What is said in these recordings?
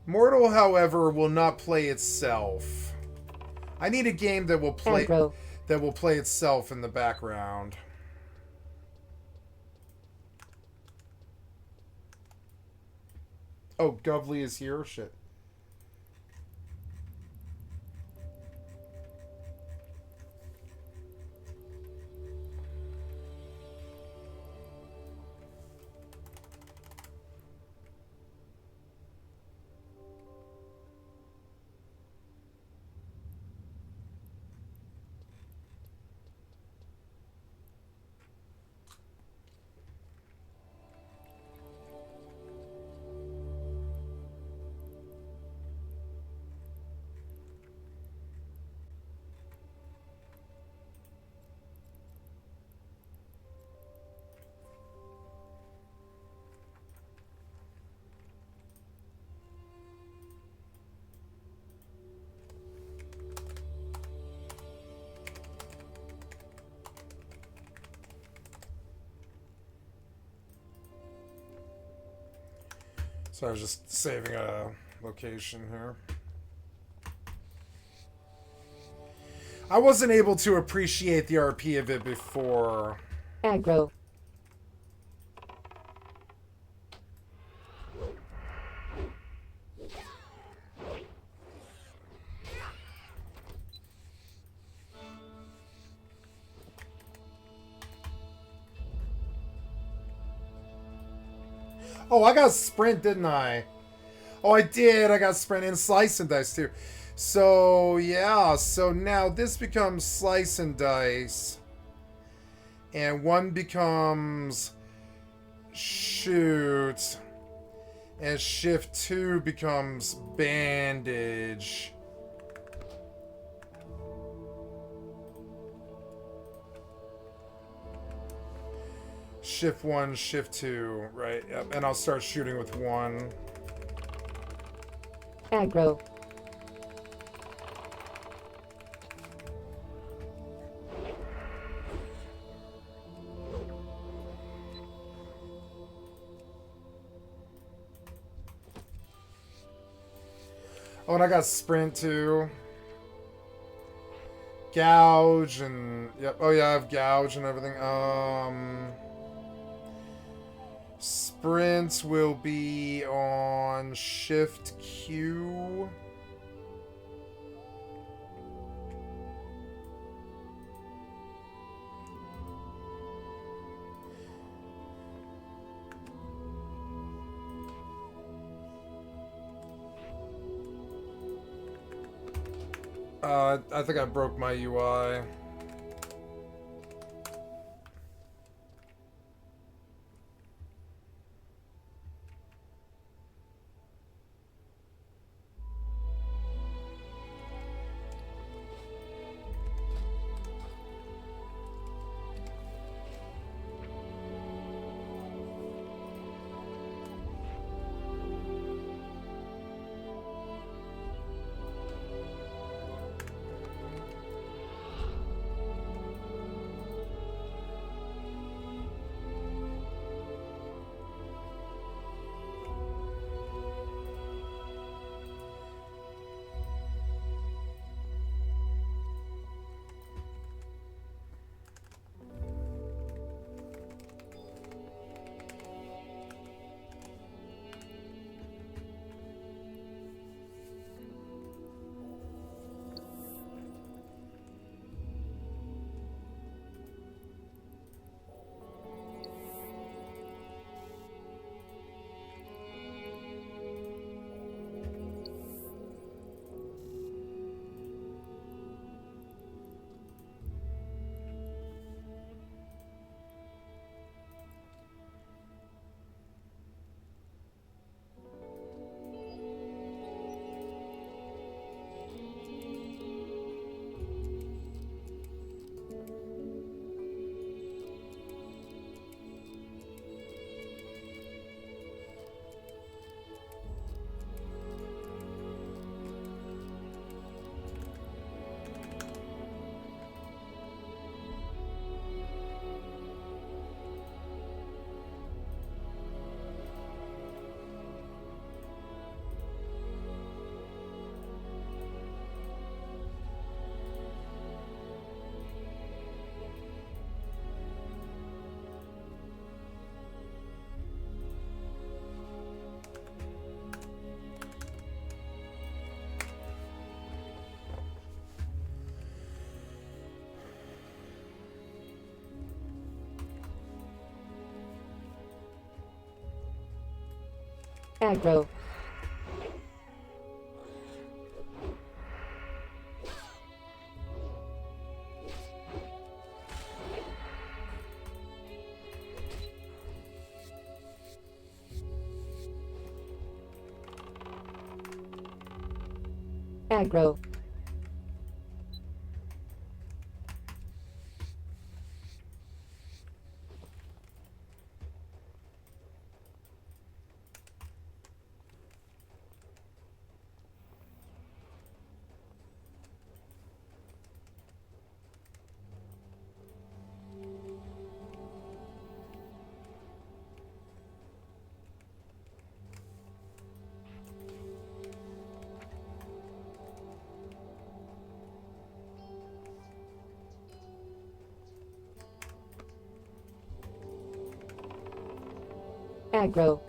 Mortal, however, will not play itself. I need a game that will play itself in the background. Oh, Govly is here? Shit. So I was just saving a location here. I wasn't able to appreciate the RP of it before. Aggro. Oh, I got sprint, didn't I? Oh, I did. I got sprint and slice and dice too. So, yeah. So now this becomes slice and dice. And one becomes shoot. And shift 2 becomes bandage. Shift 1, shift 2, right? Yep. And I'll start shooting with 1. Aggro. Oh, and I got sprint too. Gouge and yep. Oh yeah, I have gouge and everything. Sprint will be on shift Q. I think I broke my UI. Aggro. Aggro. Aggro.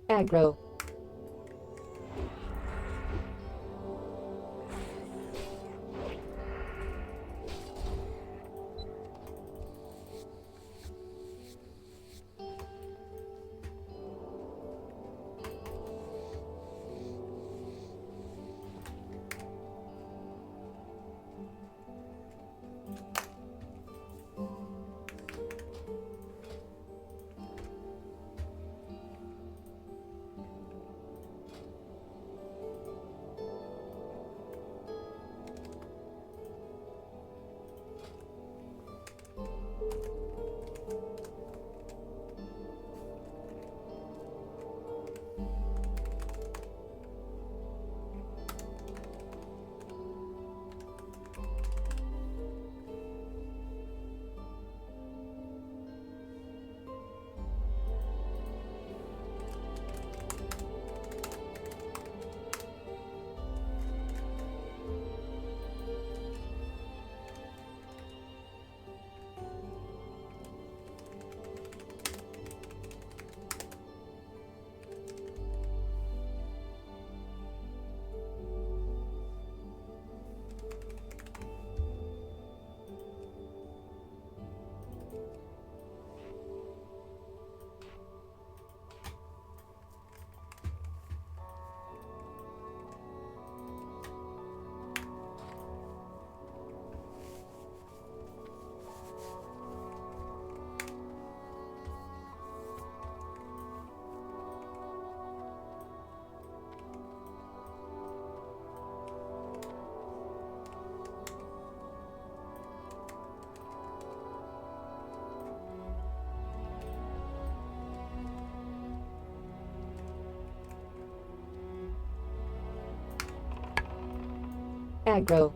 Aggro. Aggro.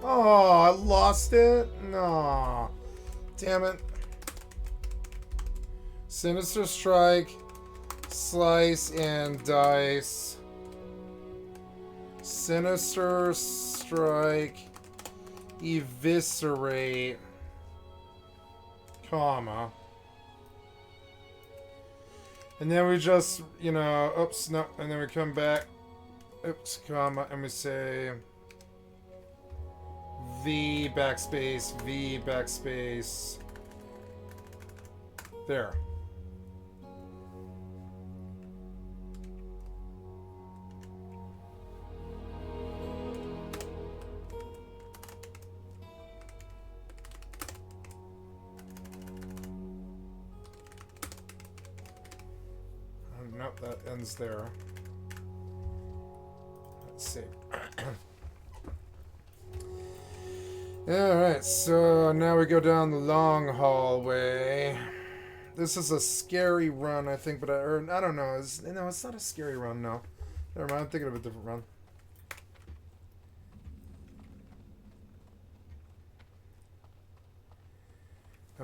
Oh, I lost it? No. Damn it. Sinister Strike, Slice, and Dice. Sinister Strike, Eviscerate, comma. And then we just, you know, oops, no, and then we come back, oops, comma, and we say V backspace. There. Oh, nope, that ends there. Let's see. Alright, so now we go down the long hallway. This is a scary run, I think, but I don't know. No, it's not a scary run, no. Never mind, I'm thinking of a different run.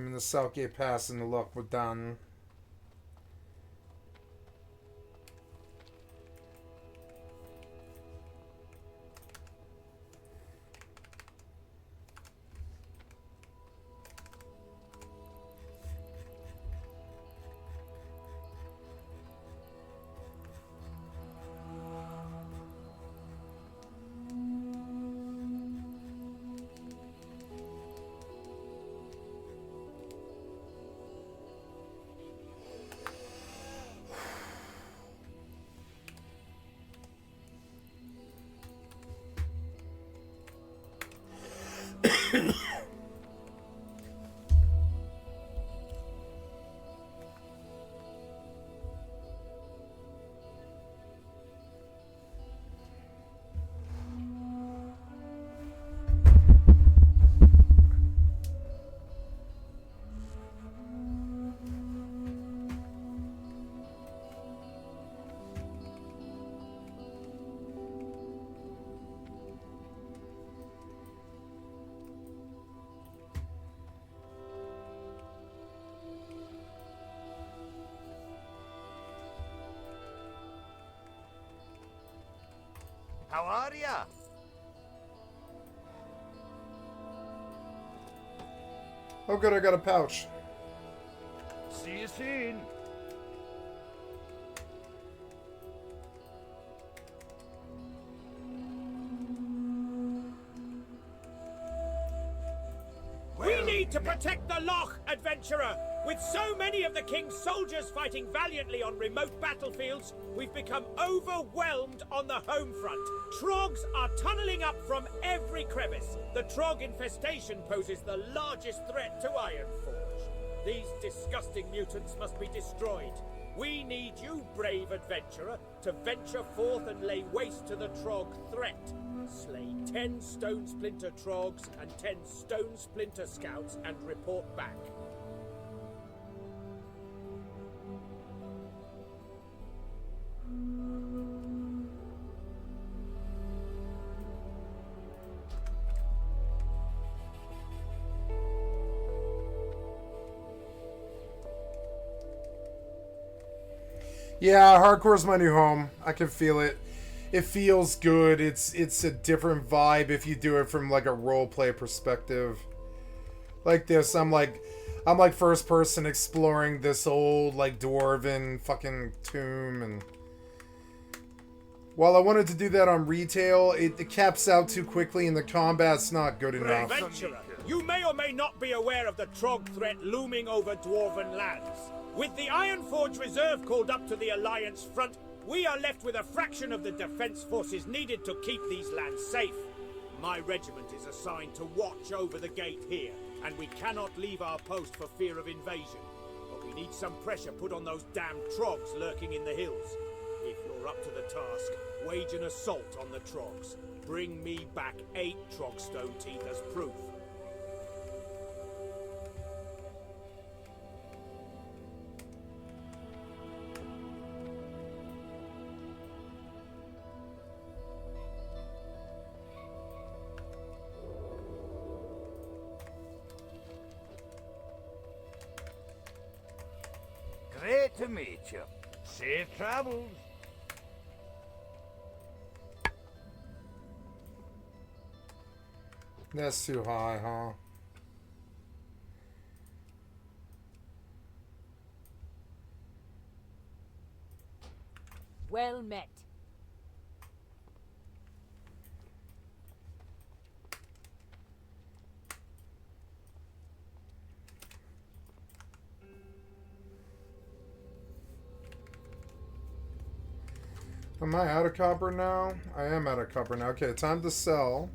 I mean, the Southgate Pass and the luck were done. How are ya? Oh good, I got a pouch. See you soon. We need to protect the Loch, adventurer! With so many of the King's soldiers fighting valiantly on remote battlefields, we've become overwhelmed on the home front. Trogs are tunneling up from every crevice. The Trog infestation poses the largest threat to Ironforge. These disgusting mutants must be destroyed. We need you, brave adventurer, to venture forth and lay waste to the Trog threat. Slay 10 Stone Splinter Trogs and 10 Stone Splinter Scouts and report back. Yeah, hardcore's my new home. I can feel it. It feels good. It's a different vibe if you do it from like a roleplay perspective. Like this, I'm like first person exploring this old like dwarven fucking tomb, and while I wanted to do that on retail, it caps out too quickly and the combat's not good enough. Adventurer, you may or may not be aware of the Trog threat looming over dwarven lands. With the Ironforge Reserve called up to the Alliance front, we are left with a fraction of the defense forces needed to keep these lands safe. My regiment is assigned to watch over the gate here, and we cannot leave our post for fear of invasion. But we need some pressure put on those damn Trogs lurking in the hills. If you're up to the task, wage an assault on the Trogs. Bring me back 8 Trogstone teeth as proof. Great to meet you. Safe travels. That's too high, huh? Well met. Am I out of copper now? I am out of copper now. Okay, time to sell.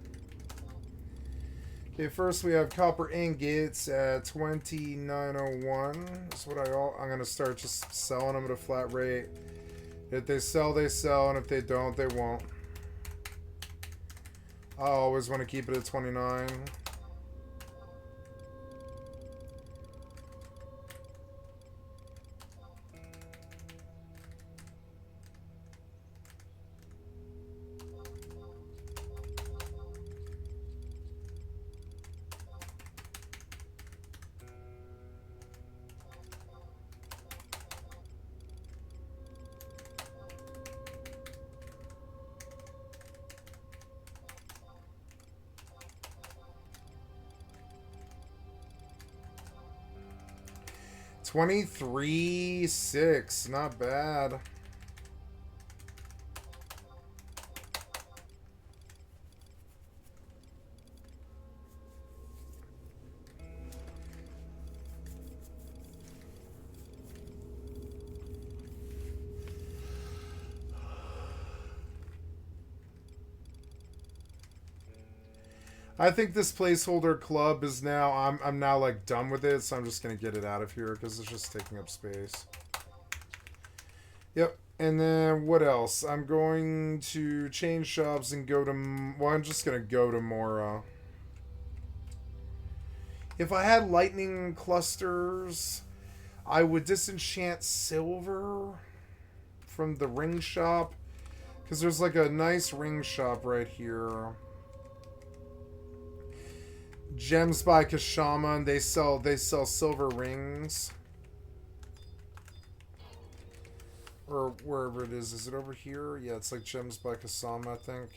Okay, first we have copper ingots at 2901. That's what I'm gonna start just selling them at a flat rate. If they sell, they sell, and if they don't, they won't. I always want to keep it at 29. 23-6, not bad. I think this placeholder club is now, I'm now like done with it, so I'm just gonna get it out of here because it's just taking up space. Yep, and then what else? I'm going to change shops and go to, well, I'm just gonna go to more, if I had lightning clusters, I would disenchant silver from the ring shop, because there's like a nice ring shop right here. Gems by Kashama, and they sell silver rings. Or wherever it is. Is it over here? Yeah, it's like Gems by Kasama, I think.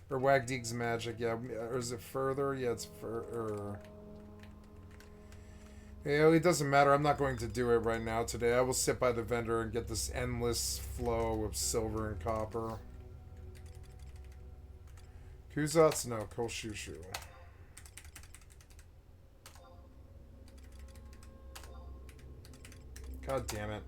Or Wagdig's Magic, yeah. Or is it further? Yeah, it's further. Yeah, it doesn't matter. I'm not going to do it right now today. I will sit by the vendor and get this endless flow of silver and copper. Kuzats? No, Kolshushu. God damn it.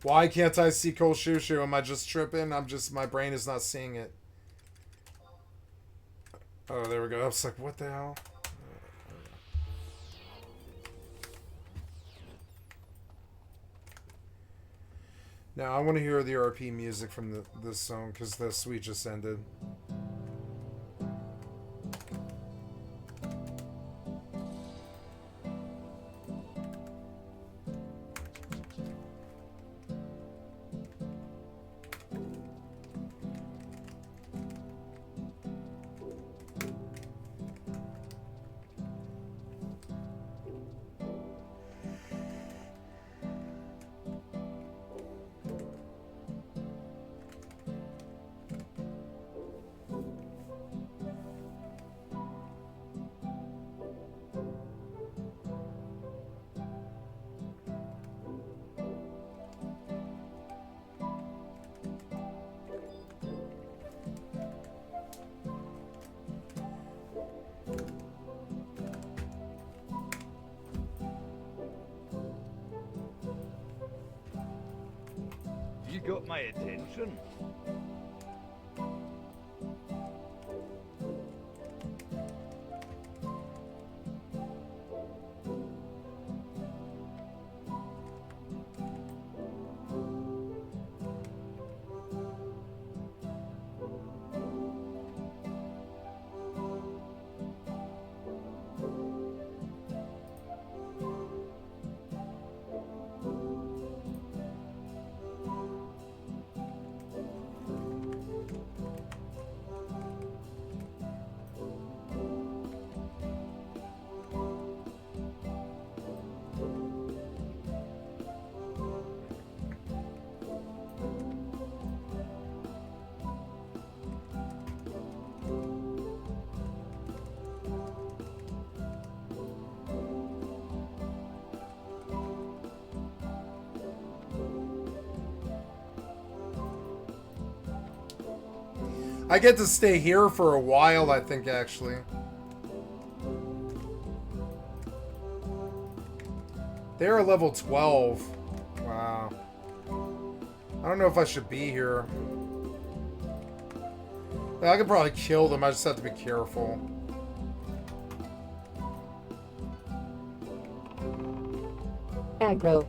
Why can't I see Kolshushu? Am I just tripping? My brain is not seeing it. Oh, there we go. I was like, what the hell? Now, I want to hear the RP music from this song, because the suite just ended. You got my attention. I get to stay here for a while, I think, actually. They're level 12. Wow. I don't know if I should be here. I could probably kill them, I just have to be careful. Aggro.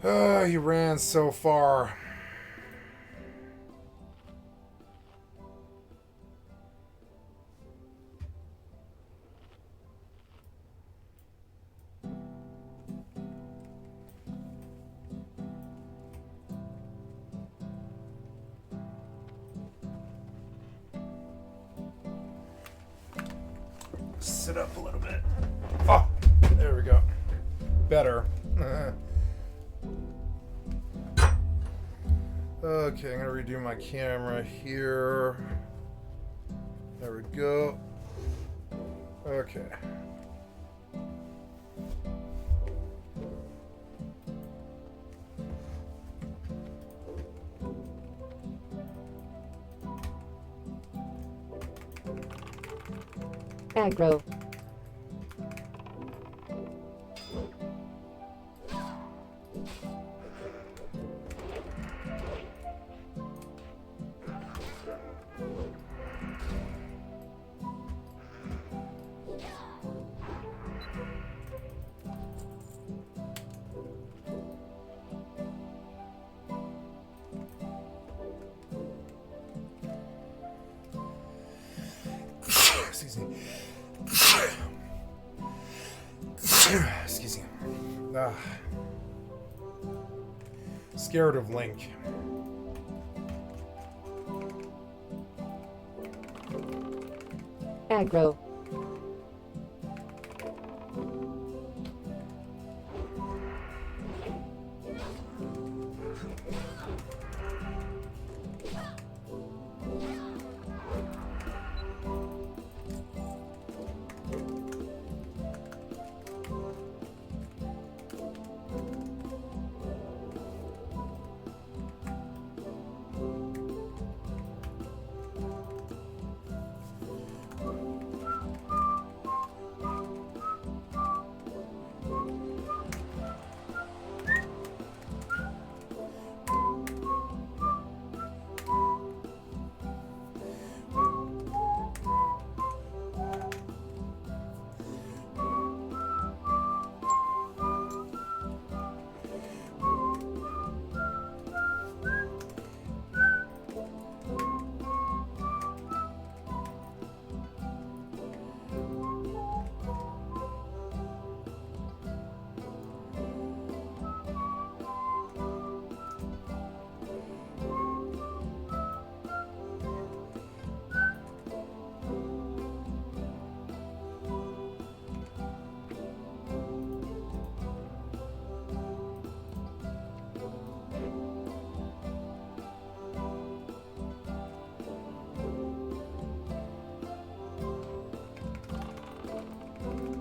He ran so far. Sit up a little bit. Oh, there we go. Better. Okay, I'm gonna redo my camera here. There we go. Okay. Aggro. Excuse me. Excuse me. Ah. Scared of Link. Aggro.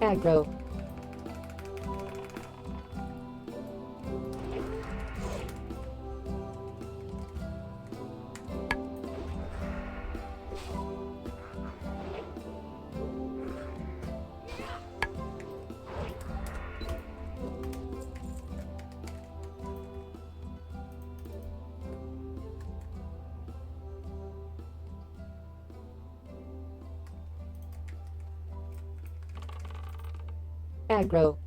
Aggro. Aggro.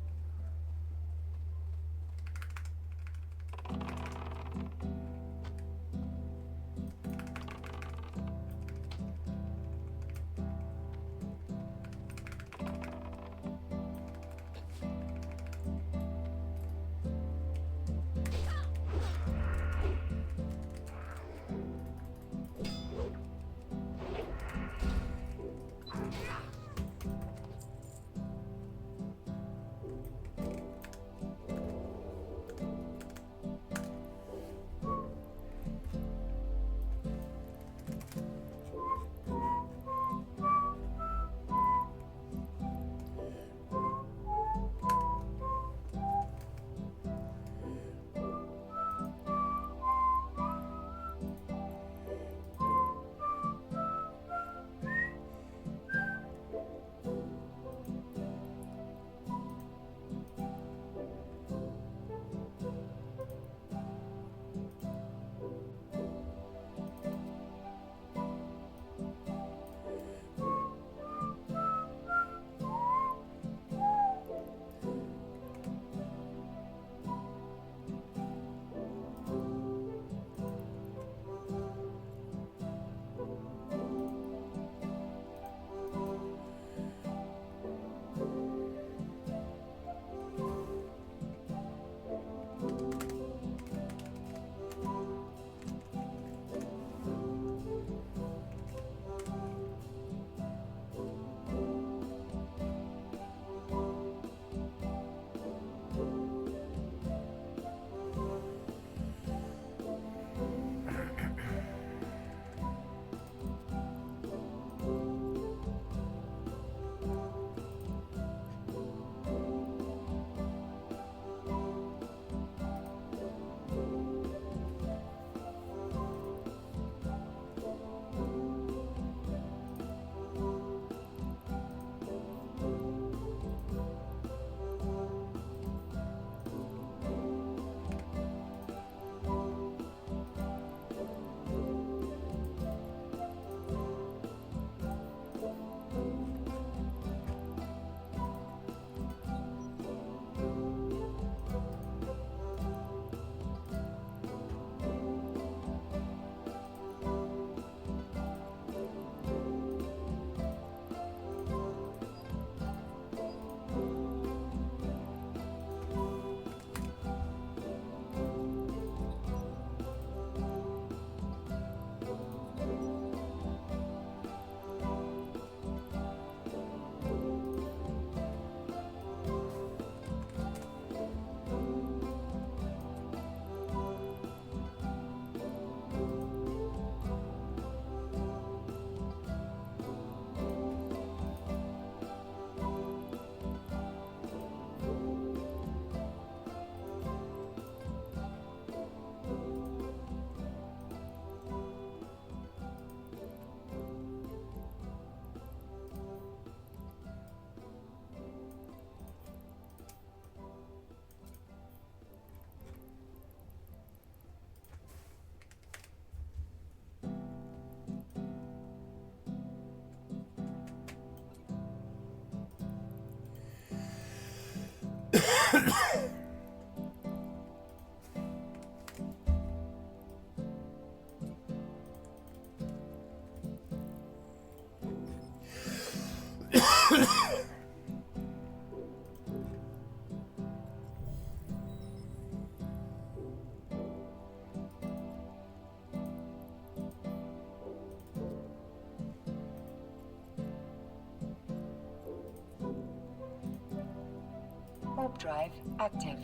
warp drive active.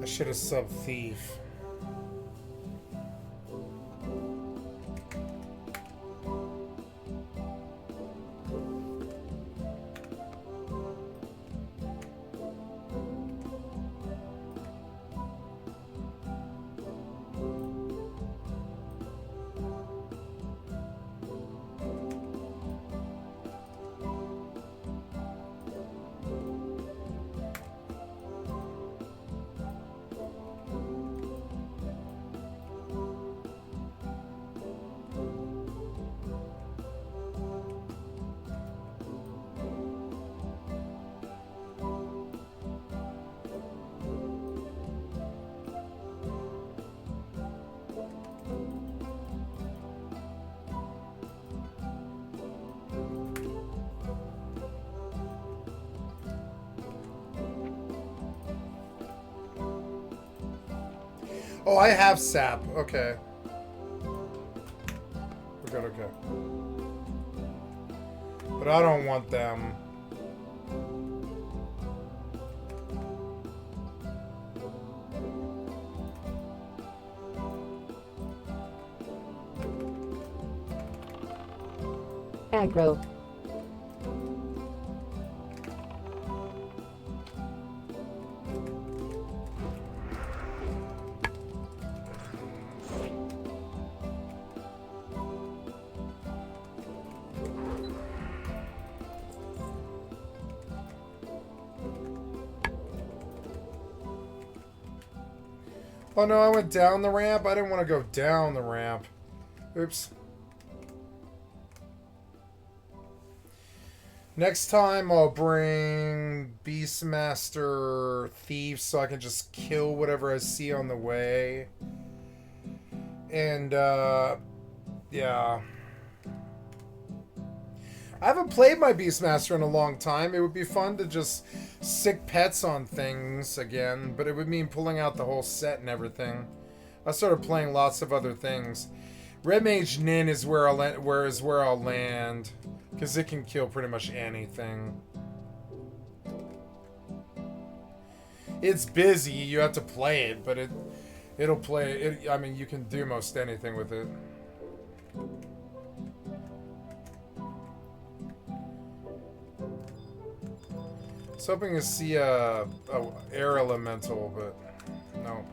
I should have sub thief. Oh, I have sap. Okay. We're good, okay. But I don't want them. Aggro. Oh no, I went down the ramp. I didn't want to go down the ramp. Oops. Next time I'll bring Beastmaster Thieves so I can just kill whatever I see on the way. And, yeah. I haven't played my Beastmaster in a long time. It would be fun to just sick pets on things again, but it would mean pulling out the whole set and everything. I started playing lots of other things. Red Mage Nin is where I'll land, because it can kill pretty much anything. It's busy. You have to play it, but it'll play it. I mean, you can do most anything with it. I was hoping to see a air elemental, but no.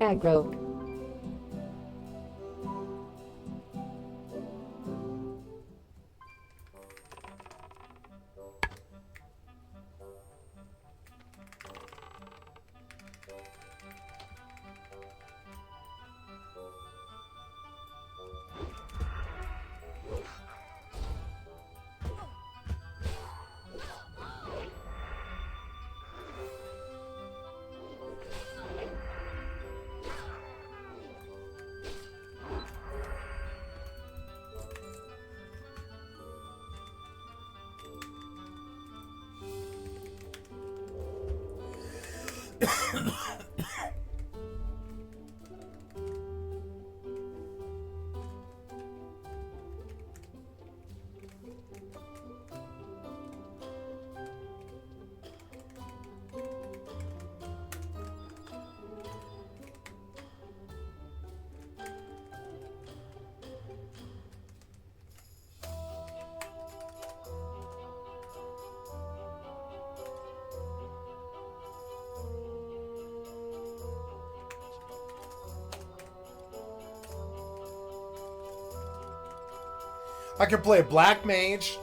Aggro. I can play Black Mage.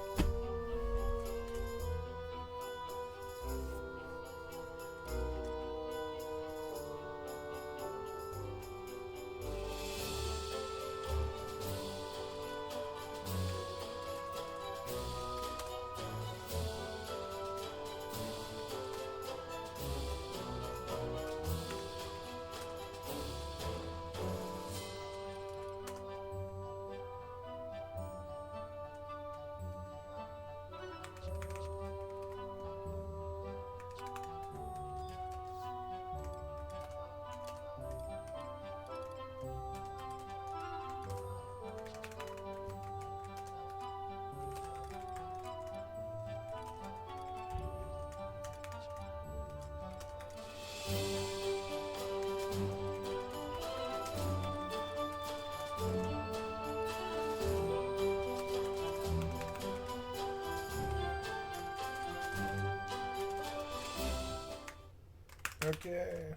Okay.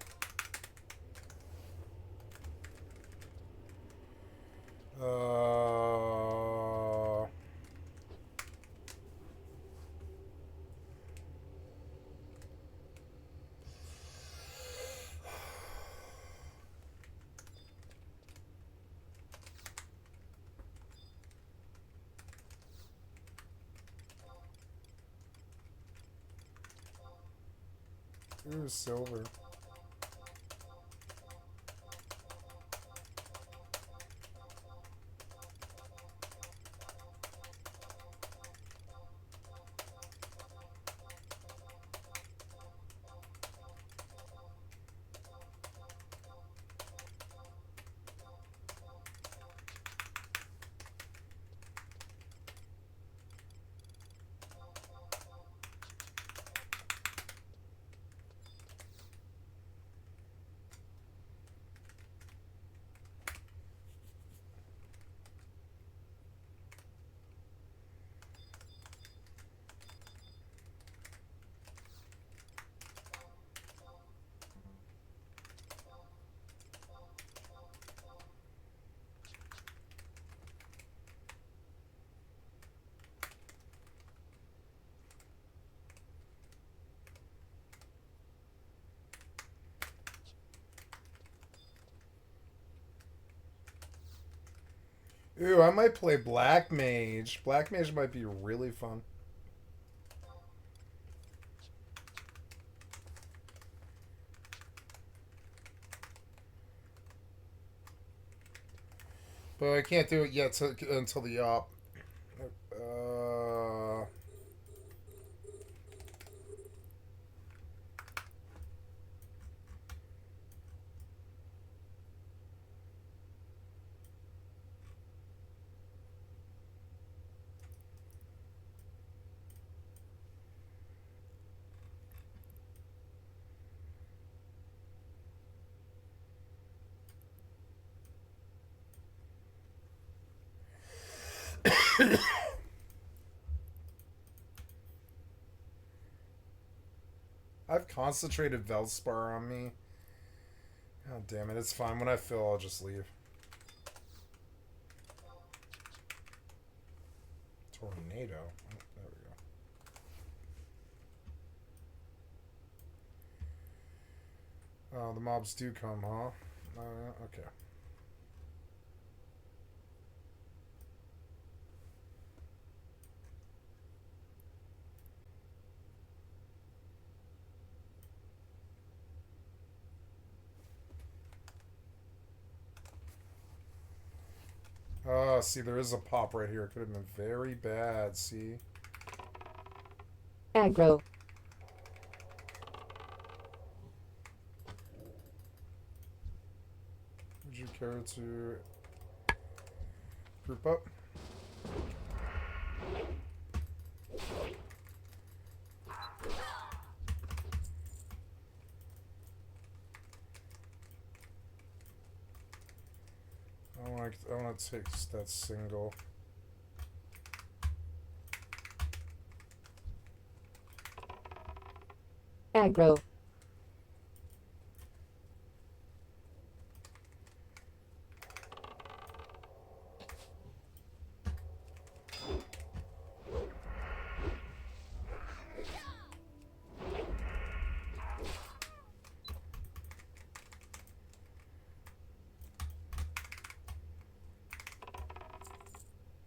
Ooh, silver. Ooh, I might play Black Mage. Black Mage might be really fun. But I can't do it yet until the op. I've concentrated Veldspar on me. God damn it, it's fine. When I fill, I'll just leave. Tornado. Oh, there we go. Oh, the mobs do come, huh? Okay. Oh, see, there is a pop right here. It could have been very bad, see? Aggro. care to group up? I want to take that single. Aggro.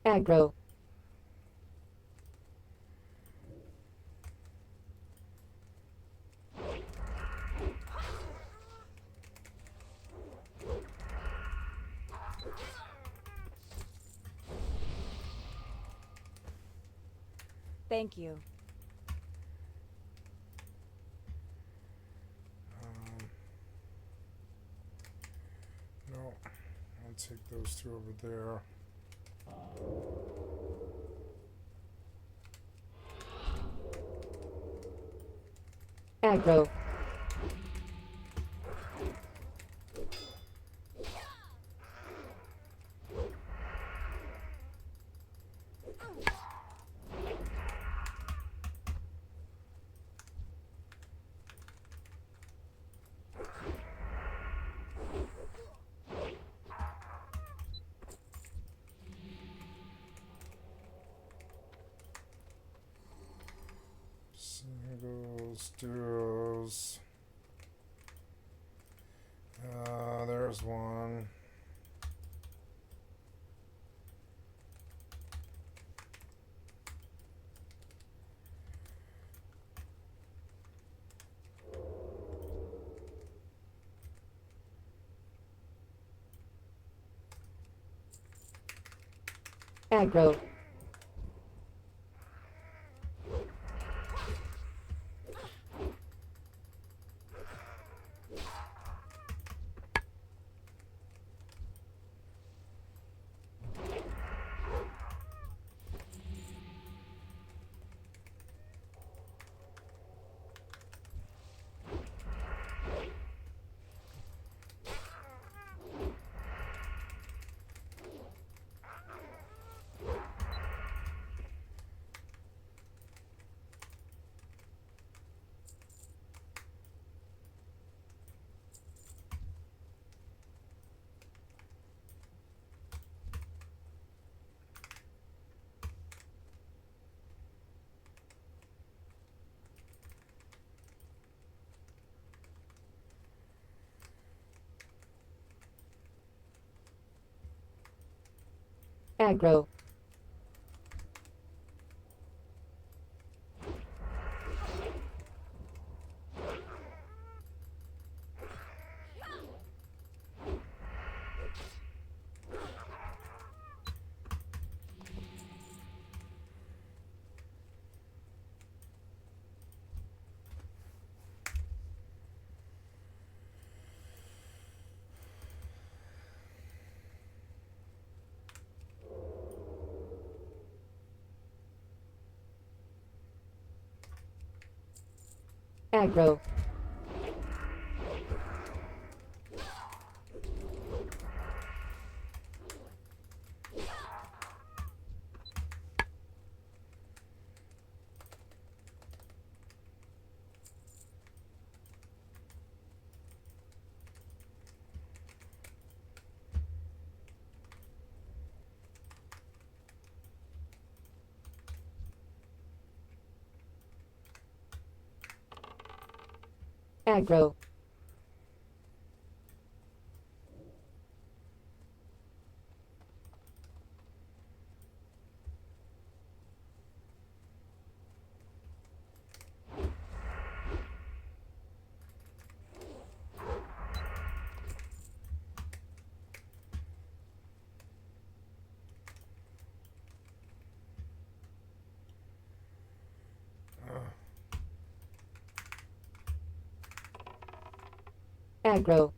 Aggro. Thank you. No, I'll take those two over there. Aggro. Singles, duos. There's one. Aggro. Aggro. Aggro. Aggro. Aggro.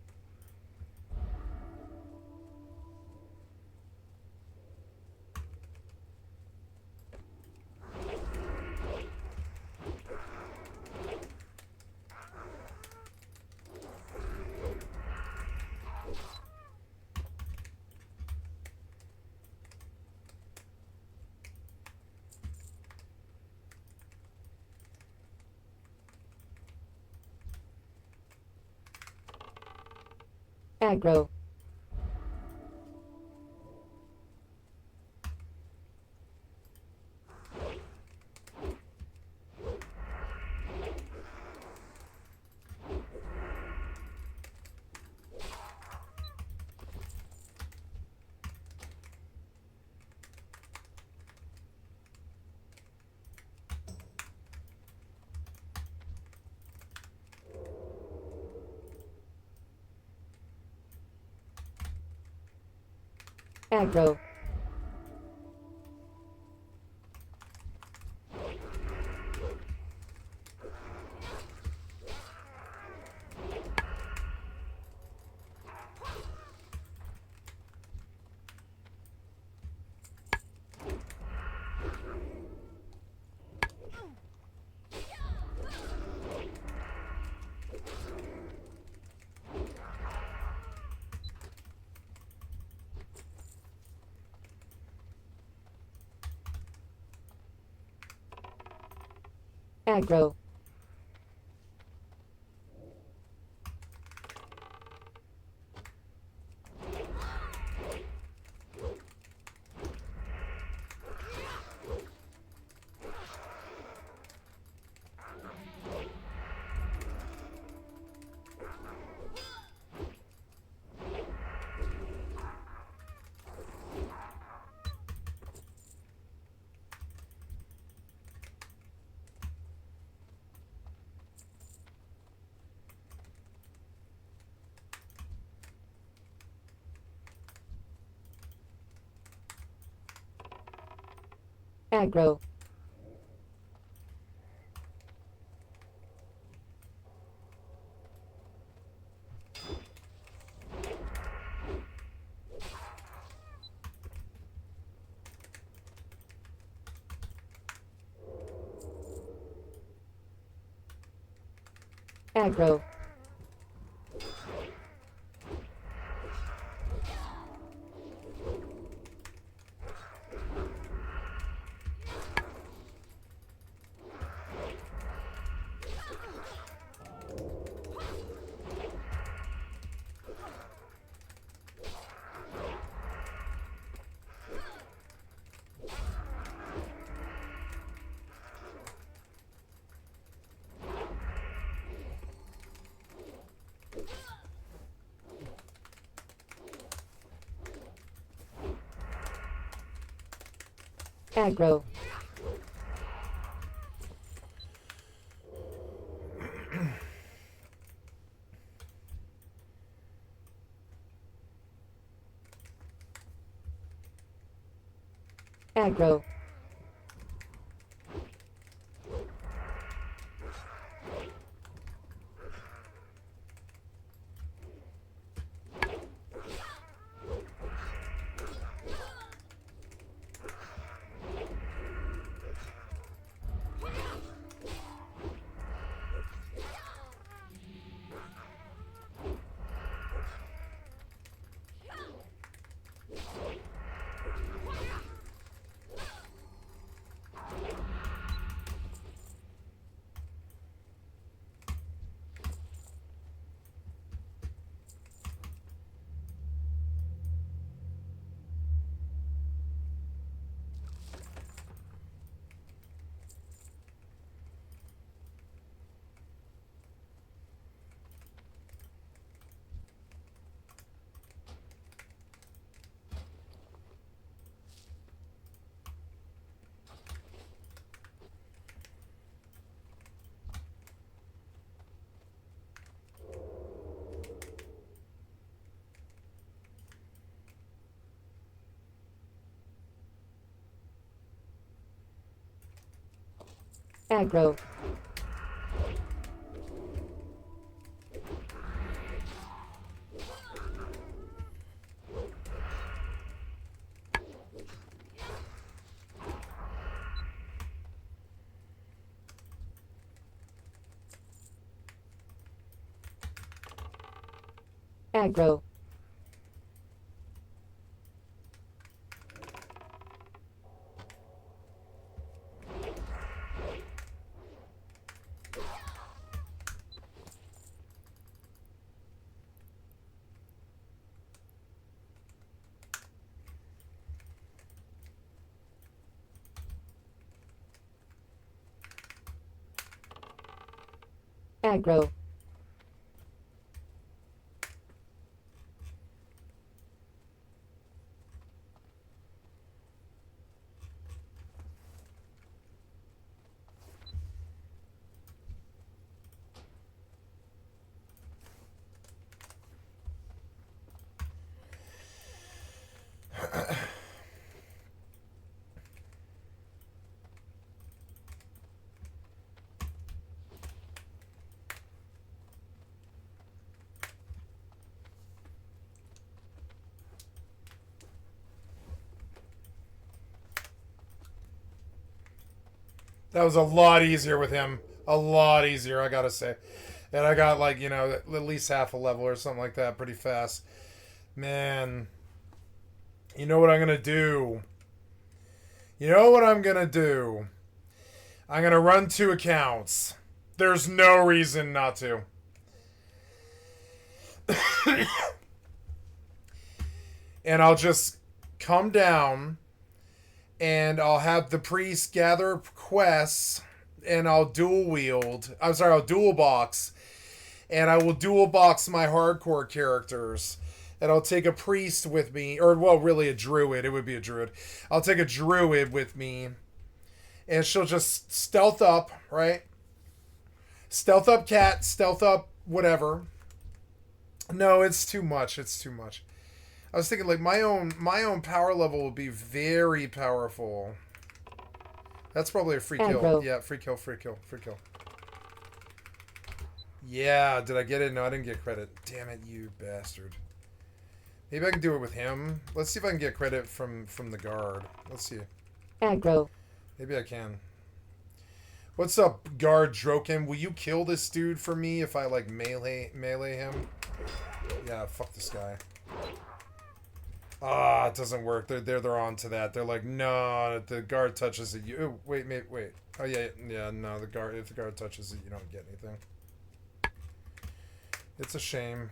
Aggro. Aggro. Aggro. Aggro. Aggro. Aggro. Aggro. Aggro. Aggro. Aggro. That was a lot easier with him. A lot easier, I gotta say. And I got, like, you know, at least half a level or something like that pretty fast. Man. You know what I'm gonna do? You know what I'm gonna do? I'm gonna run 2 accounts. There's no reason not to. And I'll just come down and I'll have the priest gather quests and I'll dual wield. I'm sorry, I'll dual box. And I will dual box my hardcore characters. And I'll take a priest with me, or, well, really a druid. It would be a druid. I'll take a druid with me. And she'll just stealth up, right? Stealth up cat, stealth up whatever. No, it's too much. It's too much. I was thinking, like, my own power level will be very powerful. That's probably a free kill. Aggro. Yeah, free kill, free kill, free kill. Yeah, did I get it? No, I didn't get credit. Damn it, you bastard. Maybe I can do it with him. Let's see if I can get credit from the guard. Let's see. Aggro. Maybe I can. What's up, guard Droken? Will you kill this dude for me if I, like, melee him? Yeah, fuck this guy. Ah, it doesn't work. They're on to that. They're like, no, if the guard touches it, you... Oh, wait. Oh, yeah, no, if the guard touches it, you don't get anything. It's a shame.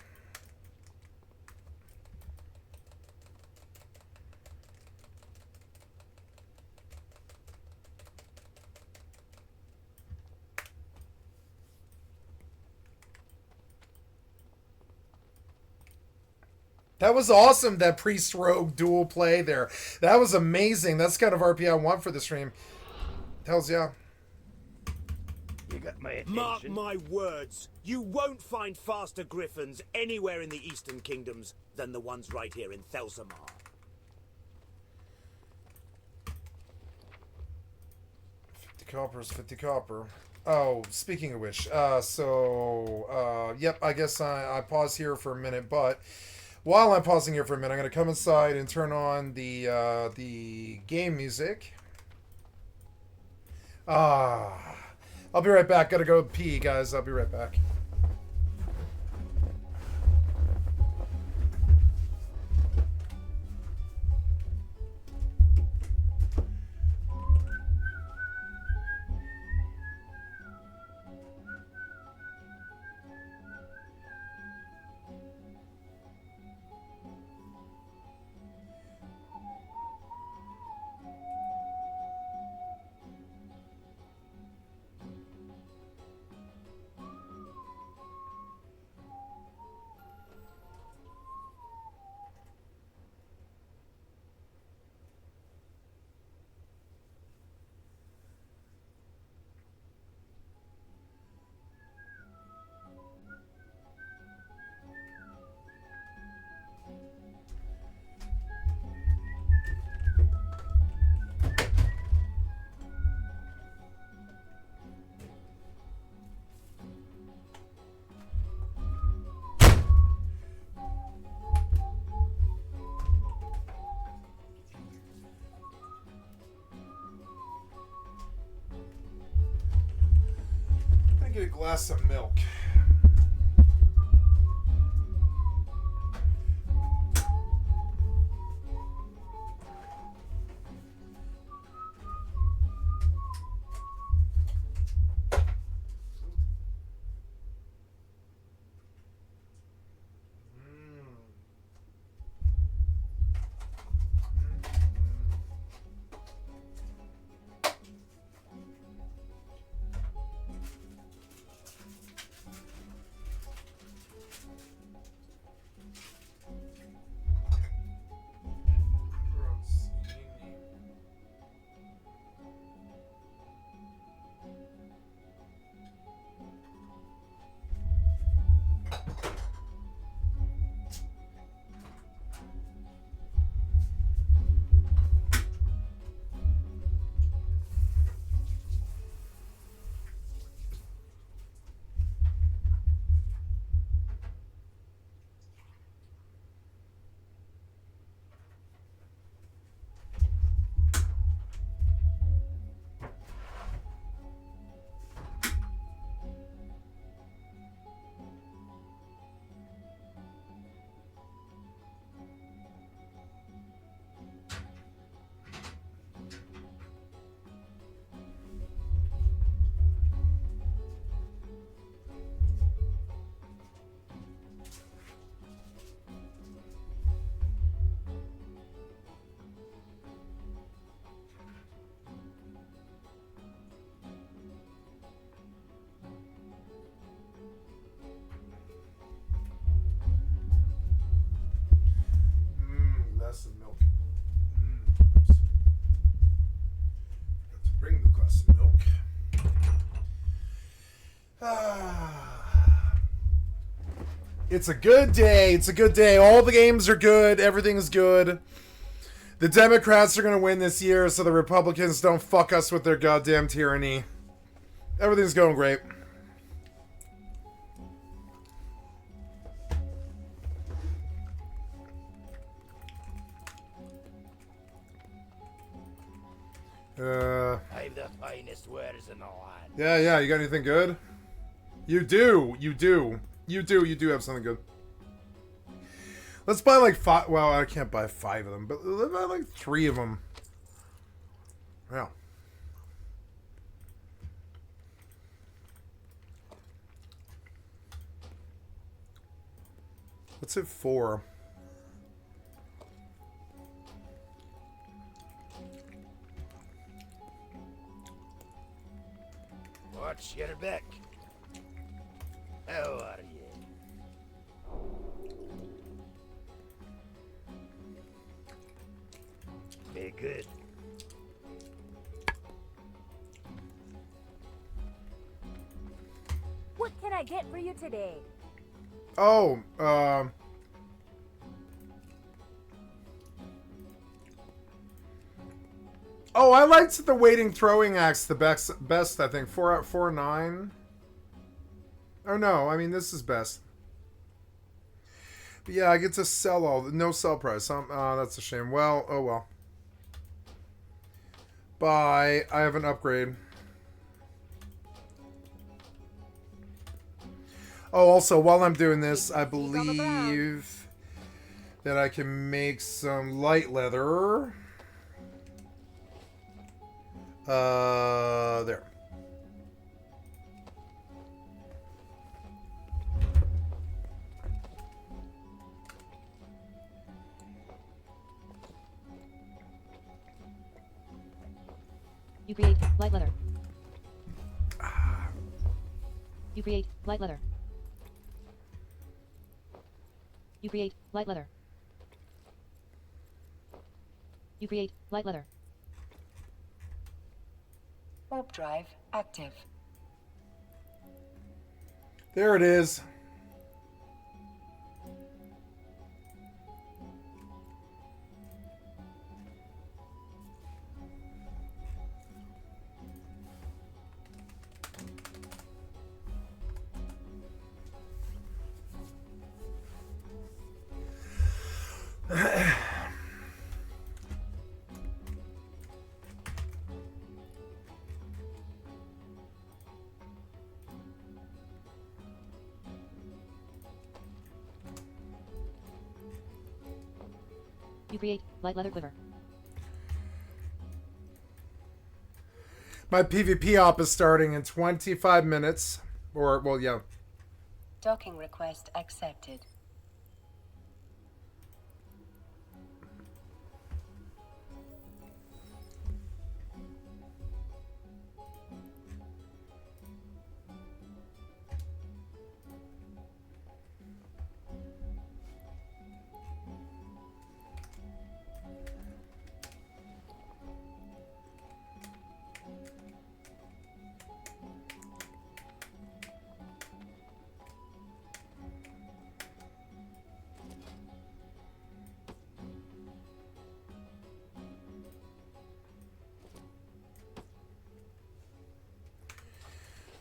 That was awesome, that priest rogue dual play there. That was amazing. That's kind of RP I want for the stream. Hells yeah. You got my attention. Mark my words, you won't find faster griffins anywhere in the Eastern Kingdoms than the ones right here in Thelsamar. 50 coppers, 50 copper. Oh, speaking of which, yep, I guess I pause here for a minute, but while I'm pausing here for a minute, I'm going to come inside and turn on the game music. I'll be right back. Gotta go pee, guys. I'll be right back. Get a glass of milk. It's a good day. It's a good day. All the games are good. Everything's good. The Democrats are going to win this year, so the Republicans don't fuck us with their goddamn tyranny. Everything's going great. I've the finest wares in the land. Yeah, you got anything good? You do have something good. Let's buy like 5, well, I can't buy 5 of them, but let's buy like 3 of them. Yeah. What's it for? Watch your back. How are you? Be good. What can I get for you today? Oh, oh, I liked the waiting throwing axe the best, I think. 4 out 4 9. Oh no, I mean this is best. But yeah, I get to sell all no sell price. That's a shame. Well, oh well. Bye. I have an upgrade. Oh, also, while I'm doing this, I believe that I can make some light leather. There. You create light leather. You create light leather. You create light leather. You create light leather. Warp drive active. There it is. You create light leather quiver. My PvP op is starting in 25 minutes. Or, well, yeah. Docking request accepted.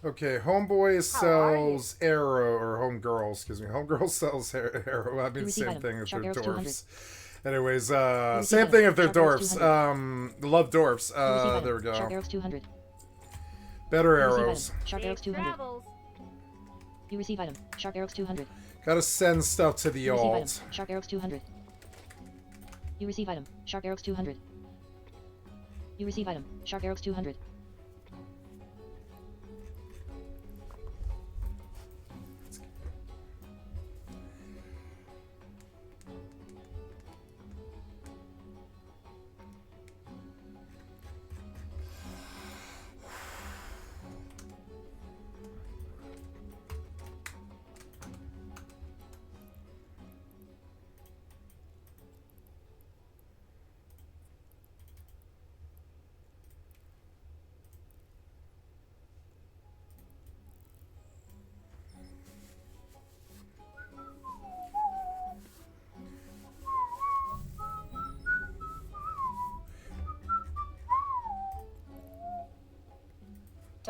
Okay, homeboy sells arrow, or homegirl, excuse me. Homegirl sells arrow. I mean, same thing if they're dwarfs. Anyways, same thing if they're dwarfs. Love dwarfs. There we go. Sharp arrows 200. Better arrows. Sharp arrows 200. You receive item. Sharp arrows 200. Gotta send stuff to the You receive item. alt. Sharp arrows 200. You receive item. Sharp arrows 200. You receive item. Sharp arrows 200.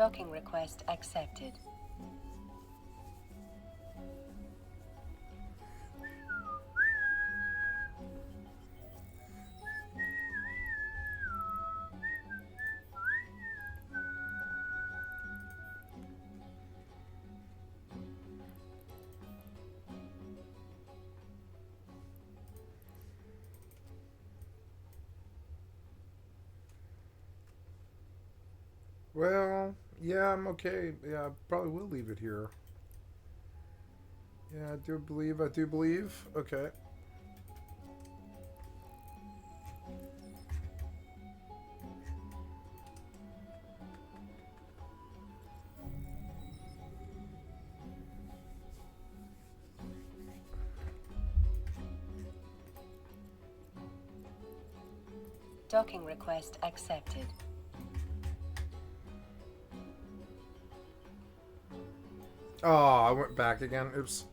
Docking request accepted. Well, yeah, I'm okay. Yeah, I probably will leave it here. Yeah, I do believe. Okay. Docking request accepted. Oh, I went back again. Oops.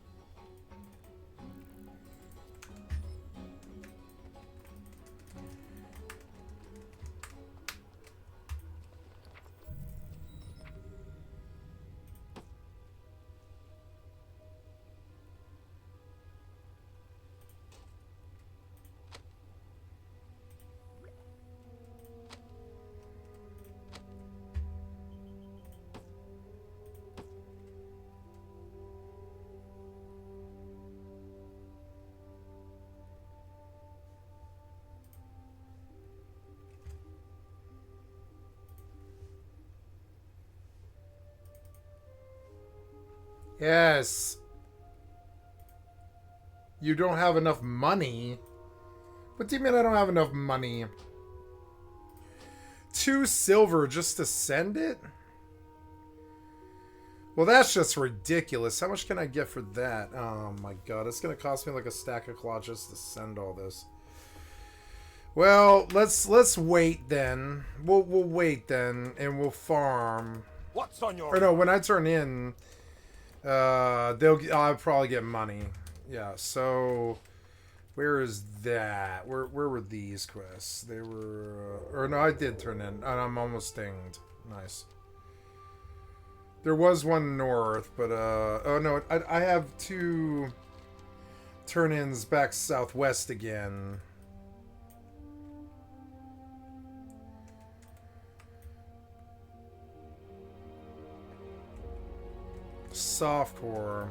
Yes. You don't have enough money? What do you mean I don't have enough money? 2 silver just to send it? Well, that's just ridiculous. How much can I get for that? Oh my god, it's gonna cost me like a stack of cloth just to send all this. Well, let's wait then. We'll wait then, and we'll farm. What's on your... Or no, when I turn in, I'll probably get money. Yeah. So, where is that? Where were these quests? They were, or no, I did turn in, and I'm almost dinged. Nice. There was one north, but oh no, I have 2 turn-ins back southwest again. Softcore.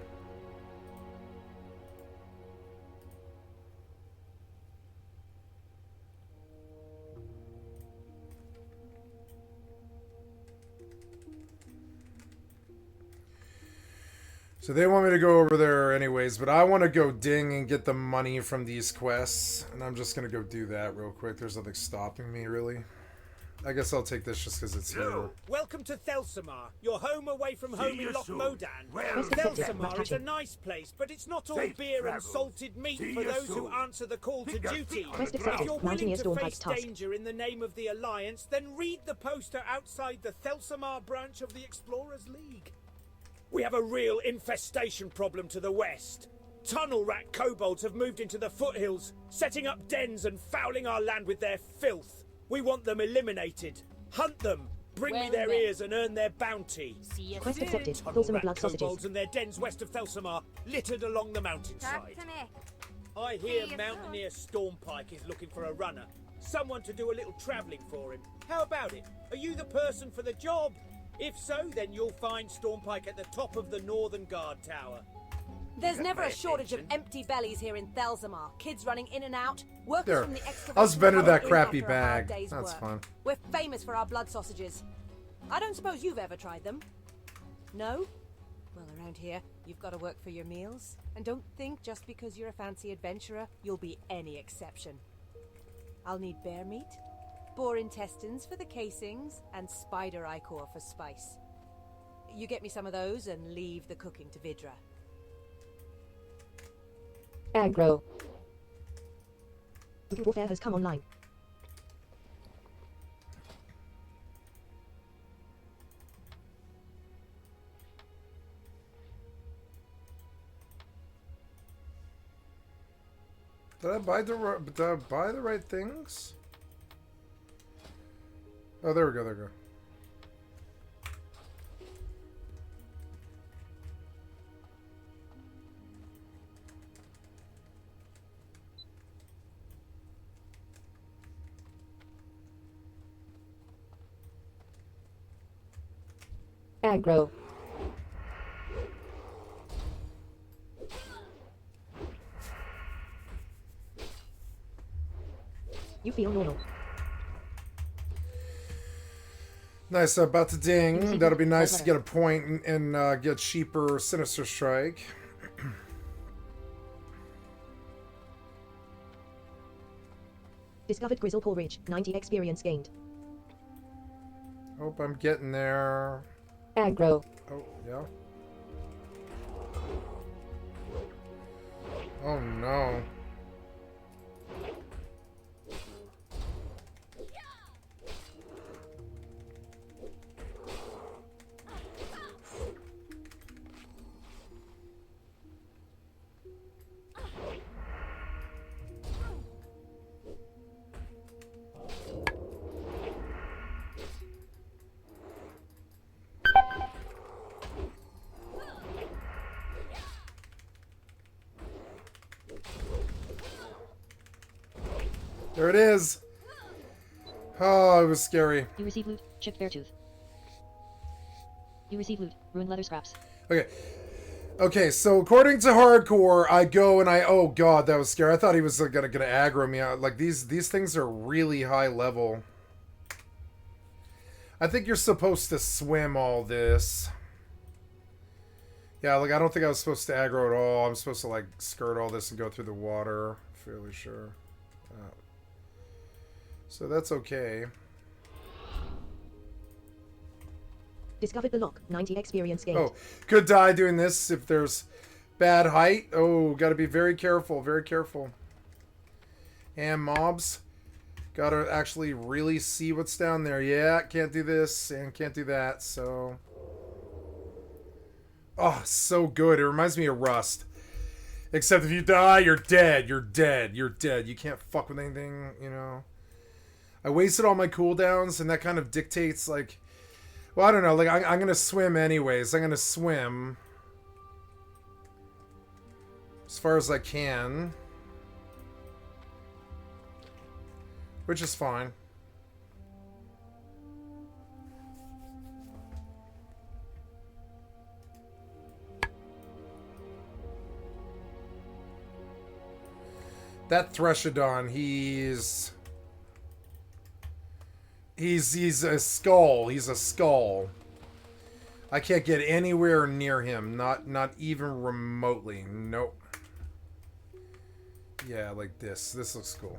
So they want me to go over there anyways, but I want to go ding and get the money from these quests, and I'm just going to go do that real quick. There's nothing stopping me, really. I guess I'll take this just because it's here. Welcome to Thelsamar, your home away from home in Loch Modan. Well, Thelsamar is a nice place, but it's not all Safe beer and travels. salted meat See for you those who soon. answer the call to Pick up duty. Quest If accepted. you're willing Mountaineer to Stormpike's face task. danger in the name of the Alliance, then read the poster outside the Thelsamar branch of the Explorers League. We have a real infestation problem to the west. Tunnel rat kobolds have moved into the foothills, setting up dens and fouling our land with their filth. We want them eliminated. Hunt them, bring me Well their then. ears and earn their bounty. See you Quest soon. accepted. Tunnel Pull some rat blood sausages. kobolds and their dens west of Thelsamar, littered along the Talk mountainside. to me. I hear See you Mountaineer Stormpike is looking for a runner. Someone to do a little travelling for him. How about it? Are you the person for the job? If so, then you'll find Stormpike at the top of the Northern Guard Tower. There's Got never my a shortage of attention. empty bellies here in Thelsamar. Kids running in and out, workers There. from the excavation. I'll spend her that in crappy after a hard bag. day's That's work. fine. We're famous for our blood sausages. I don't suppose you've ever tried them? No? Well, around here, you've got to work for your meals. And don't think just because you're a fancy adventurer, you'll be any exception. I'll need bear meat, boar intestines for the casings, and spider ichor for spice. You get me some of those and leave the cooking to Vidra. Aggro. Warfare has come online. Did I buy the right things? Oh, there we go. There we go. Aggro. You feel normal. Nice, about to ding. That'll be nice to letter. get a point and get cheaper Sinister Strike. Discovered Grizzle Paw Ridge. 90 experience gained. Hope I'm getting there. Aggro. Oh, yeah. Oh, no. There it is. Oh, it was scary. You receive loot. Chipped bear tooth. You receive loot. Ruined leather scraps. Okay. Okay, so according to hardcore, I go and oh god, that was scary. I thought he was gonna aggro me out. Like these things are really high level. I think you're supposed to swim all this. Yeah, like I don't think I was supposed to aggro at all. I'm supposed to like skirt all this and go through the water. Fairly sure. So that's okay. Discovered the lock. 90 experience gained. Oh, could die doing this if there's bad height. Oh, gotta be very careful, very careful. And mobs. Gotta actually really see what's down there. Yeah, can't do this and can't do that, so... Oh, so good. It reminds me of Rust. Except if you die, you're dead. You're dead. You're dead. You can't fuck with anything, you know. I wasted all my cooldowns, and that kind of dictates, like... Well, I don't know. Like, I'm gonna swim anyways. I'm gonna swim as far as I can. Which is fine. That Threshodon, he's a skull. He's a skull. I can't get anywhere near him. Not even remotely. Nope. Yeah, like this. This looks cool.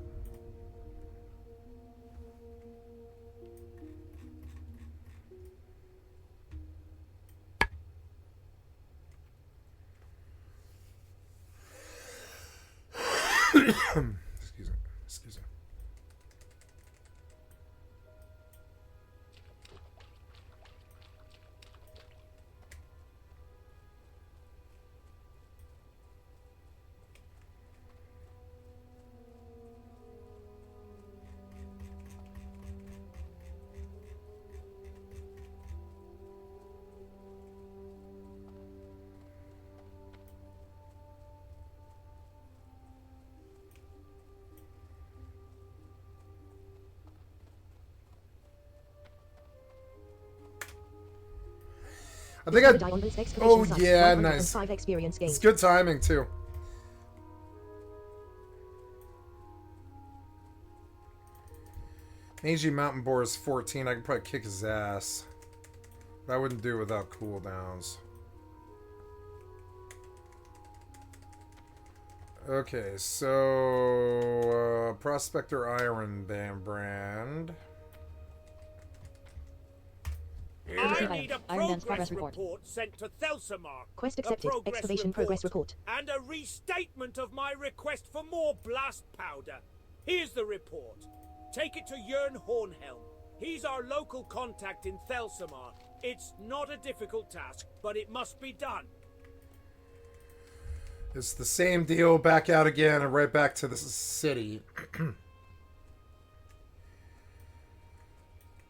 Excuse me. Excuse me. I think I... Oh, yeah, nice. It's good timing, too. Mangy Mountain Boar is 14. I could probably kick his ass. But I wouldn't do it without cooldowns. Okay, so... Prospector Iron Brand. I need a progress report sent to Thelsamar. Quest accepted. Excavation progress report. And a restatement of my request for more blast powder. Here's the report. Take it to Jörn Hornhelm. He's our local contact in Thelsamar. It's not a difficult task, but it must be done. It's the same deal, back out again, and right back to the city.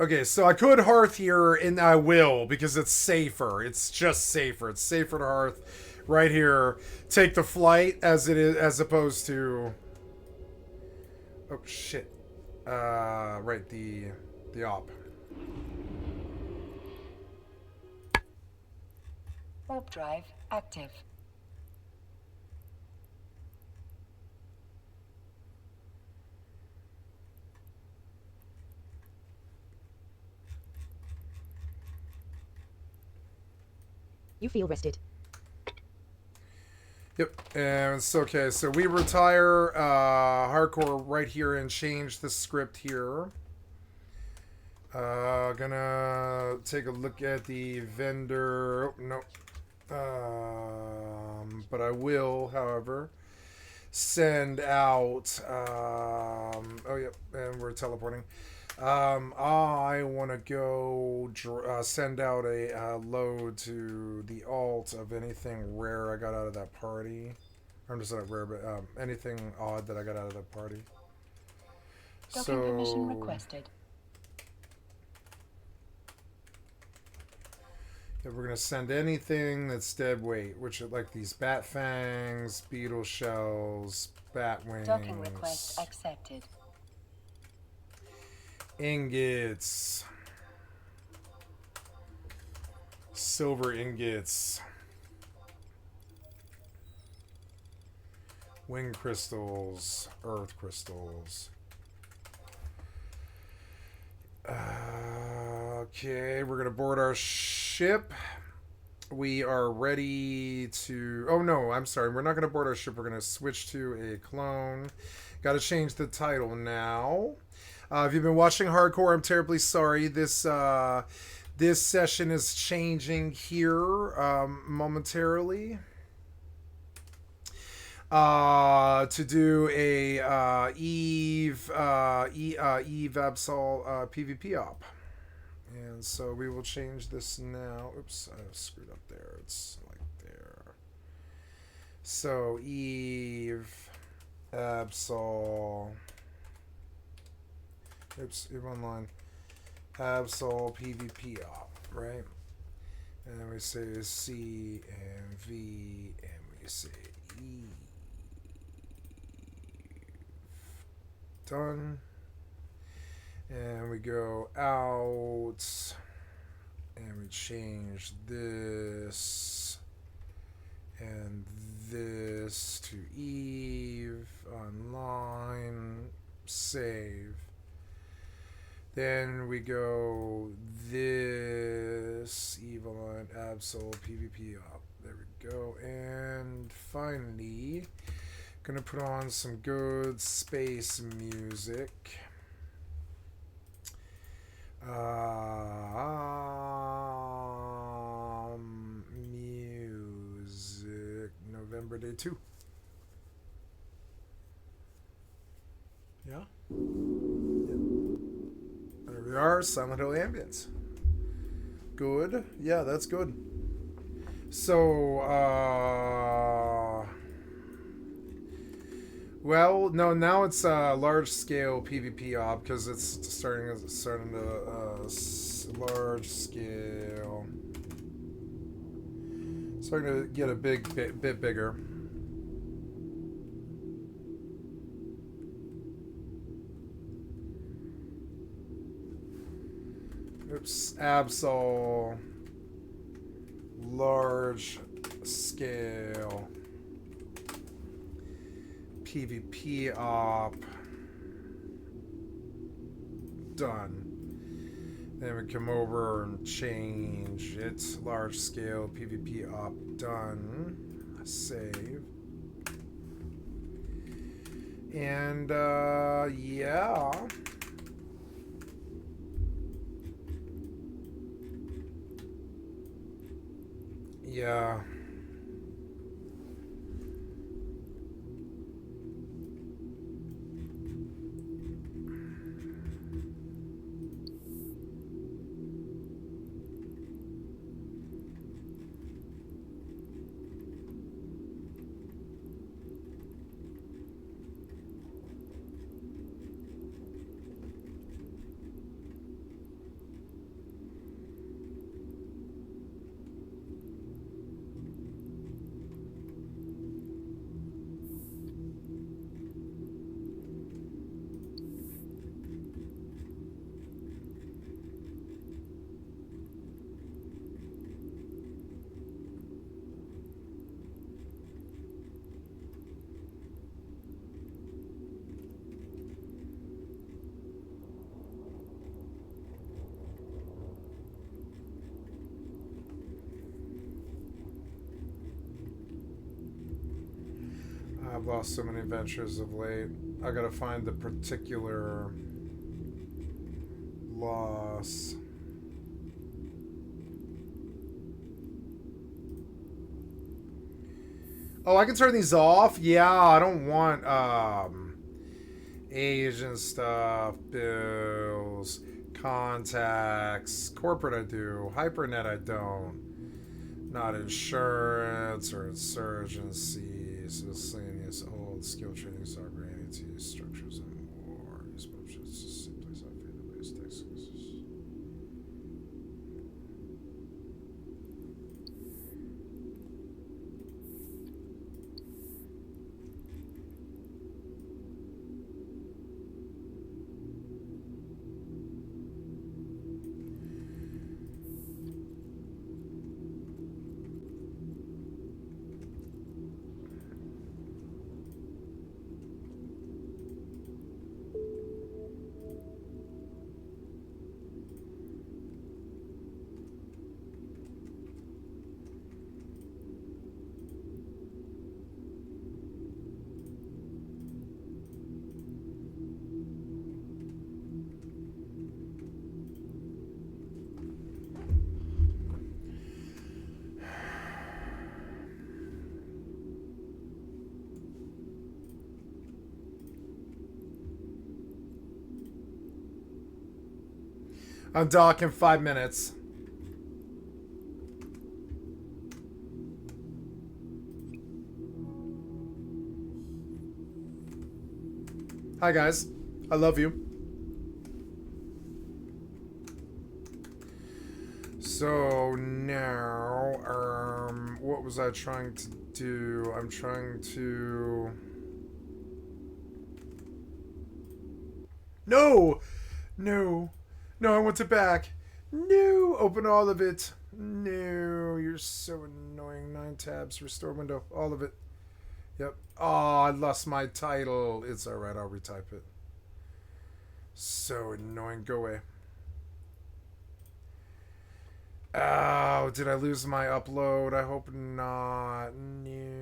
Okay, so I could hearth here, and I will, because it's safer. It's just safer. It's safer to hearth right here. Take the flight as it is, as opposed to... Oh, shit. Right, the op. Warp drive active. You feel rested. Yep, and it's okay. So we retire hardcore right here and change the script here. Gonna take a look at the vendor. Oh, no. But I will, however, send out. Oh, yep, and we're teleporting. I want to go send out a load to the alt of anything rare I got out of that party. I'm just not rare, but anything odd that I got out of that party. Docking permission requested. Yeah, we're gonna send anything that's dead weight, which are like these bat fangs, beetle shells, bat wings. Docking request accepted. Ingots. Silver ingots. Wing crystals. Earth crystals. Okay, we're gonna board our ship. We are ready to... Oh no, I'm sorry. We're not gonna board our ship. We're gonna switch to a clone. Gotta change the title now. If you've been watching Hardcore, I'm terribly sorry. This session is changing here momentarily. To do a EvE Absol PvP op. And so we will change this now. Oops, I screwed up there. It's like there. So EvE Absol. Oops, EvE Online. Absol PvP op, right? And then we say C and V, and we say E. Done. And we go out and we change this and this to EvE Online, save. Then we go this EvE Online Absol PvP up. There we go. And finally, gonna put on some good space music. Music. November Day 2. Yeah? There we are. Silent Hill Ambience. Good. Yeah, that's good. So, well, no, now it's a large-scale PvP op because it's starting to large scale. Starting to get a bit bigger. Oops, Absol, large scale. PvP op. Done. Then we come over and change it. Large scale PvP op. Done. Save. And yeah. Yeah. I've lost so many adventures of late. I gotta find the particular loss. Oh, I can turn these off? Yeah, I don't want Asian stuff, bills, contacts, corporate I do, hypernet I don't. Not insurance or insurgencies, miscellaneous old skill training software, AT structures and more. Use options to see place out database texts. I'm docking 5 minutes. Hi guys, I love you. So now, what was I trying to do? I'm trying to... No! No. No, I want it back. No! Open all of it. No, you're so annoying. 9 tabs, restore window, all of it. Yep. Oh, I lost my title. It's alright, I'll retype it. So annoying. Go away. Oh, did I lose my upload? I hope not. No.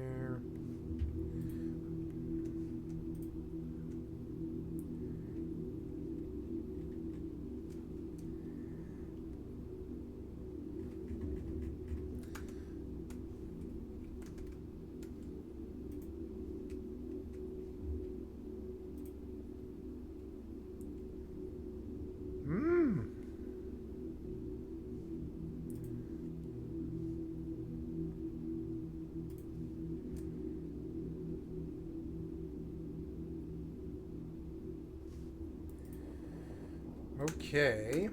Okay.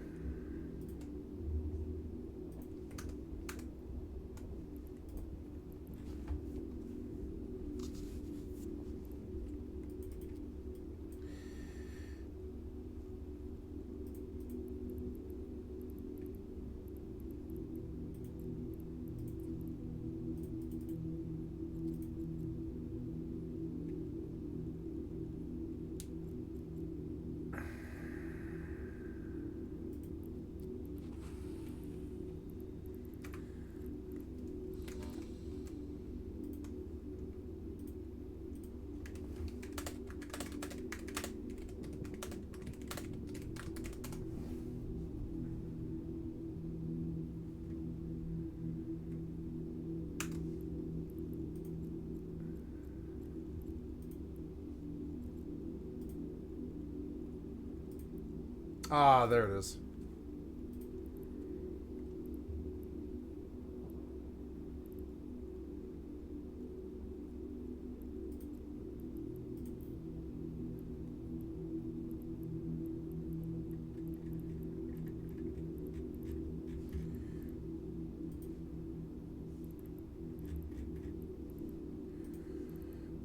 Ah, there it is.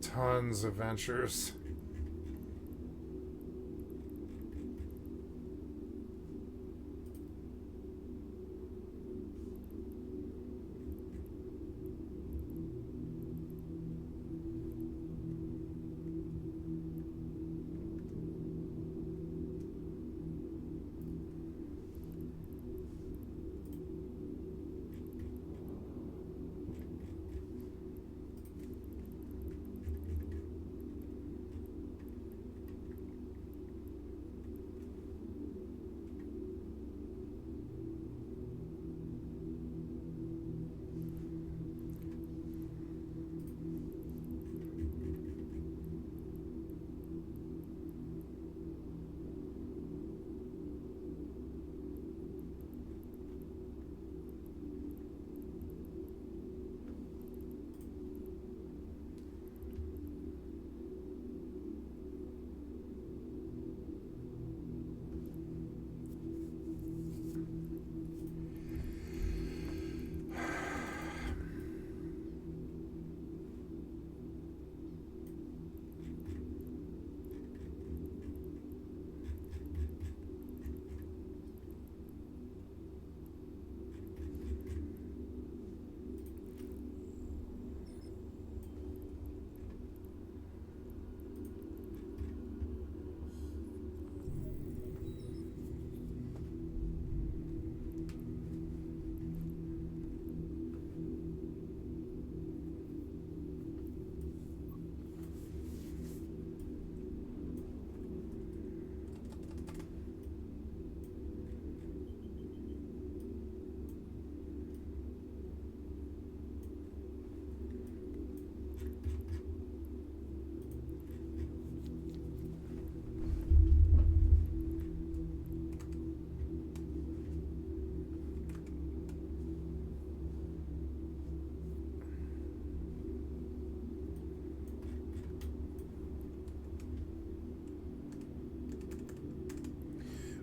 Tons of ventures.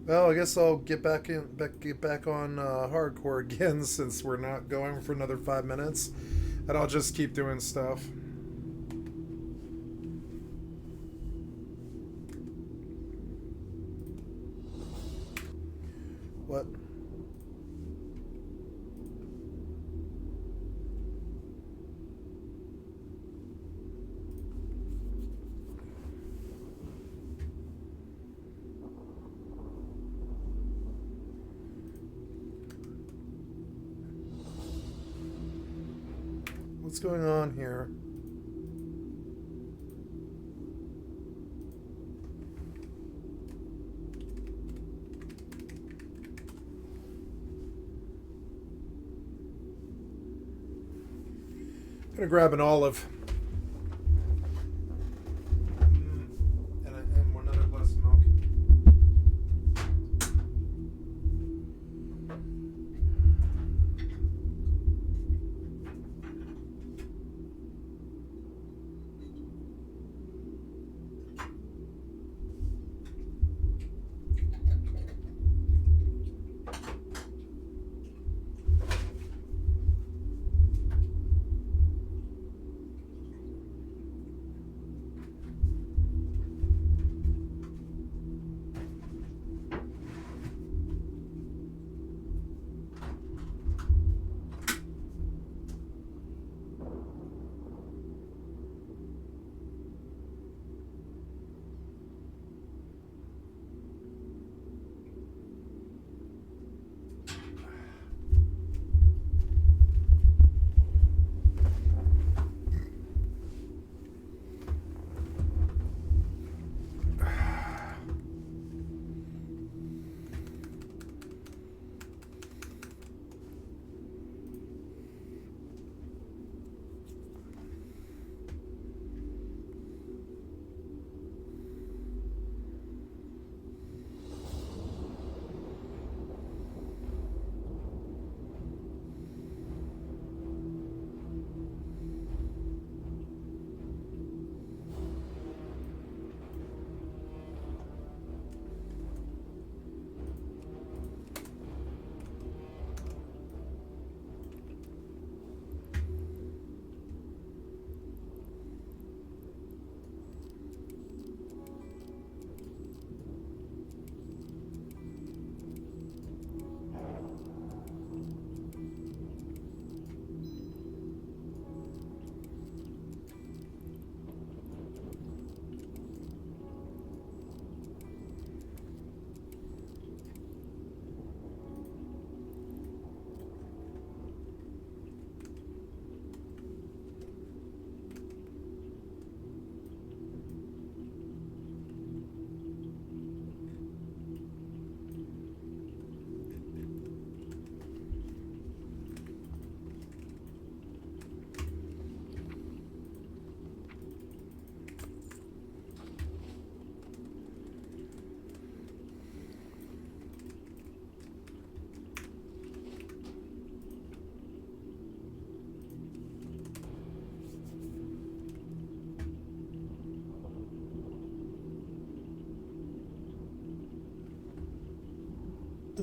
Well, I guess I'll get back on hardcore again since we're not going for another 5 minutes, and I'll just keep doing stuff. What? What's going on here? I'm gonna grab an olive. And one other glass of milk.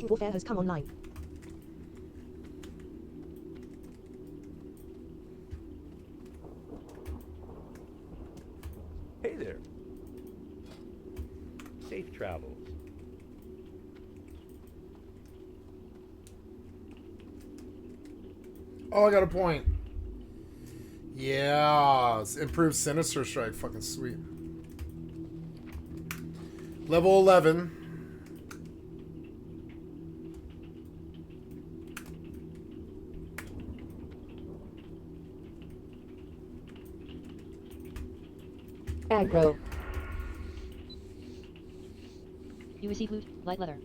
Warfare has come online. Hey there. Safe travels. Oh, I got a point. Yeah, it's improved Sinister Strike. Fucking sweet. Level 11. Aggro. You receive loot, light leather.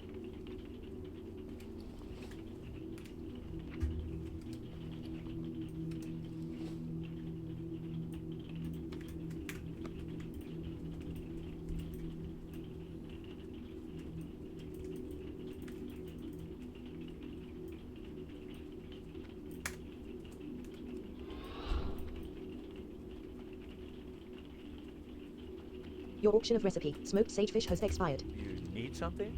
Your auction of recipe, smoked sagefish has expired. You need something?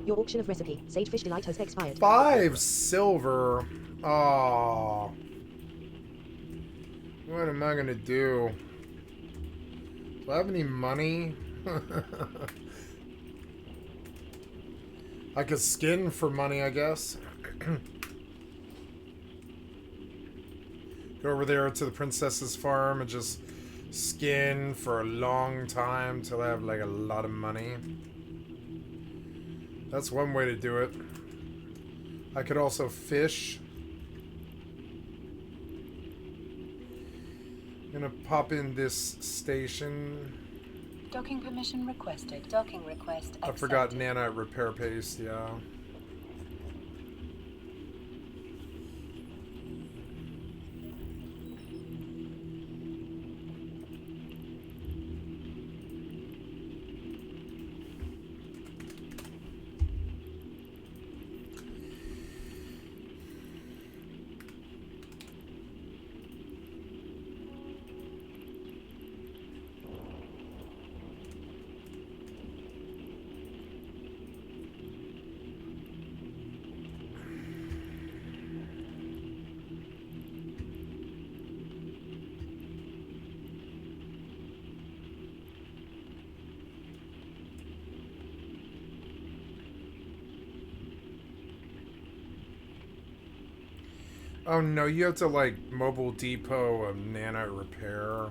Your auction of recipe, Sagefish Delight, has expired. 5 silver. Oh. What am I gonna do? Do I have any money? I could skin for money, I guess. Go over there to the princess's farm and just skin for a long time till I have like a lot of money. That's one way to do it. I could also fish. I'm gonna pop in this station. Docking permission requested. Docking request accepted. I forgot nanite repair paste, yeah. Oh no, you have to like mobile depot a nanite repair.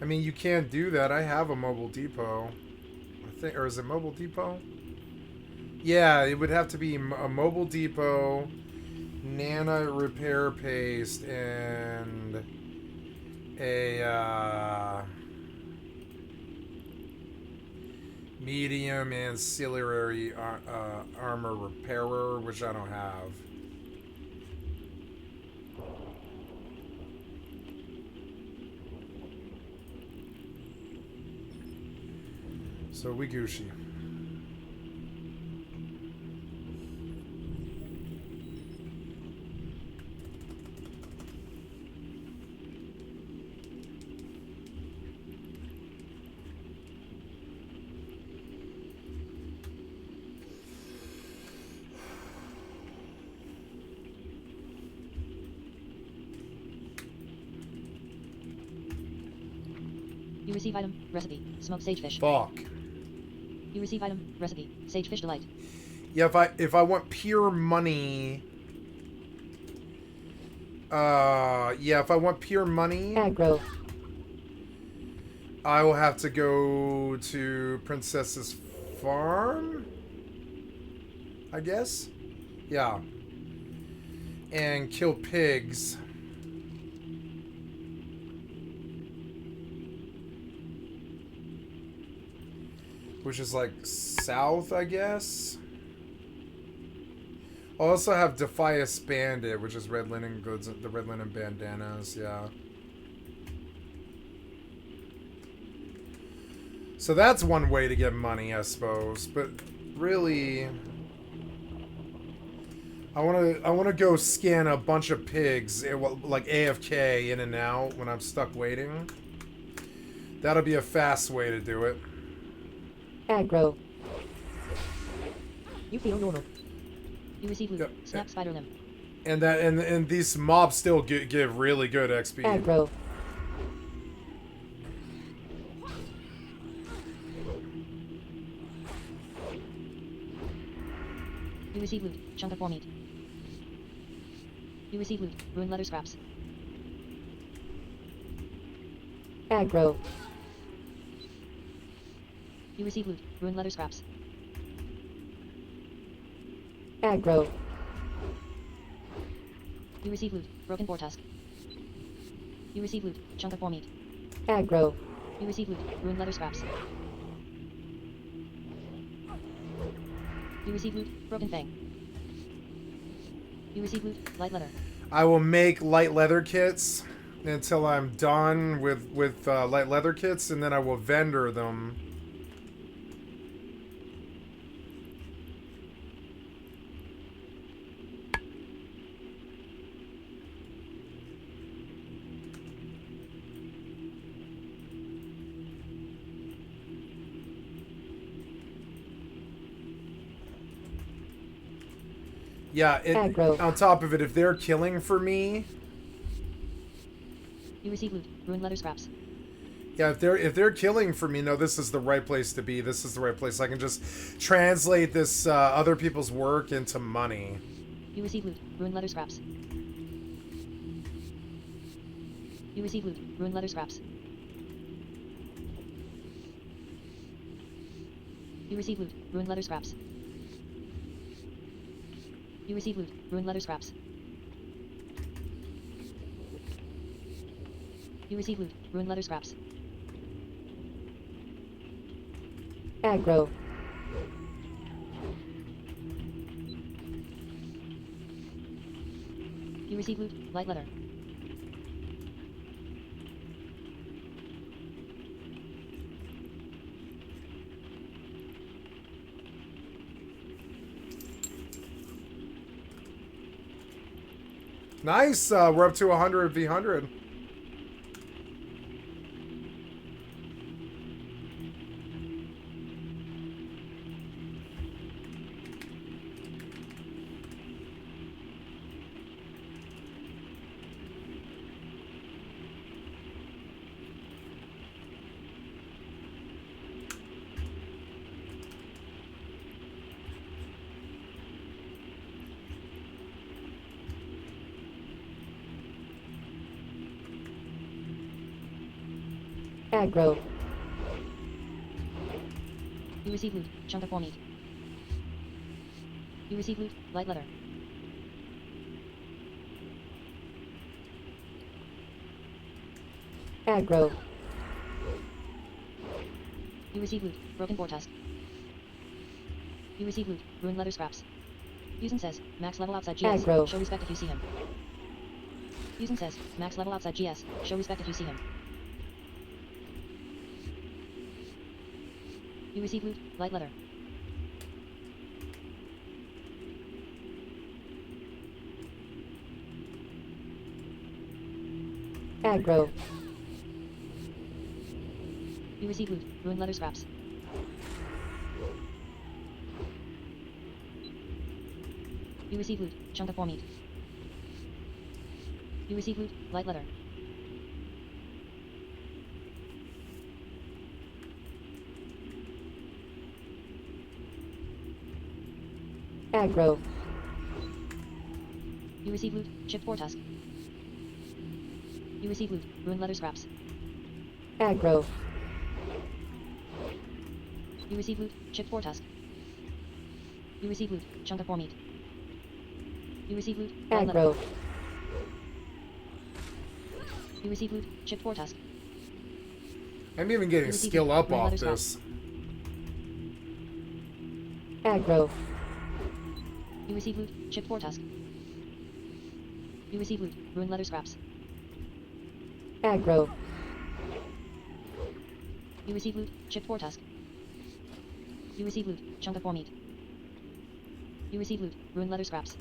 I mean, you can't do that. I have a mobile depot. I think, or is it mobile depot? Yeah, it would have to be a mobile depot, nanite repair paste, and a medium ancillary armor repairer, which I don't have. So we Gucci. You receive item, recipe, smoked sagefish. Fuck. You receive item, recipe, sagefish delight. Yeah, if I want pure money, yeah, if I want pure money, Aggro. I will have to go to Princess's farm, I guess. Yeah, and kill pigs. Which is like south, I guess. I also have Defias Bandit, which is red linen goods, the red linen bandanas, yeah. So that's one way to get money, I suppose. But really, I wanna go scan a bunch of pigs, like AFK in and out when I'm stuck waiting. That'll be a fast way to do it. Aggro. You feel normal. You receive loot, Yep. snap spider limb. And these mobs still give really good XP. Aggro. You receive loot, chunk of boar meat. You receive loot, ruined leather scraps. Aggro. You receive loot, ruined leather scraps. Aggro. You receive loot, broken boar tusk. You receive loot, chunk of boar meat. Aggro. You receive loot, ruined leather scraps. You receive loot, broken fang. You receive loot, light leather. I will make light leather kits until I'm done with light leather kits, and then I will vendor them. Yeah, Aggro. on top of it, if they're killing for me, You receive loot. Ruined leather scraps. yeah, if they're killing for me, no, this is the right place to be. This is the right place. I can just translate this other people's work into money. You receive loot. Ruined leather scraps. You receive loot. Ruined leather scraps. You receive loot. Ruined leather scraps. You receive loot. Ruined leather scraps. You receive loot. Ruined leather scraps. Aggro. You receive loot. Light leather. Nice. We're up to 100 v 100. Aggro. You receive loot. Chunk of 4 meat. You receive loot. Light leather. Aggro. You receive loot. Broken boar tusk. You receive loot. Ruined leather scraps. Fusen says, max level outside GS. Aggro. Show respect if you see him. Fusen says, max level outside GS. Show respect if you see him. You receive loot. Light leather. Aggro. You receive loot. Ruined leather scraps. You receive loot. Chunk of 4 meat. You receive loot. Light leather. Aggro. You receive loot. Chipped boar tusk. You receive loot. Ruined leather scraps. Aggro. You receive loot. Chipped boar tusk. You receive loot. Chunk of 4 meat. You receive loot. Light leather. Aggro. You receive loot. Chipped boar tusk. I'm even getting You receive skill loot. up Ruined off leather this. Aggro. You receive loot. Chipped boar tusk. You receive loot. Ruined leather scraps. Aggro. You receive loot. Chipped boar tusk. You receive loot. Chunk of 4 meat. You receive loot. Ruined leather scraps.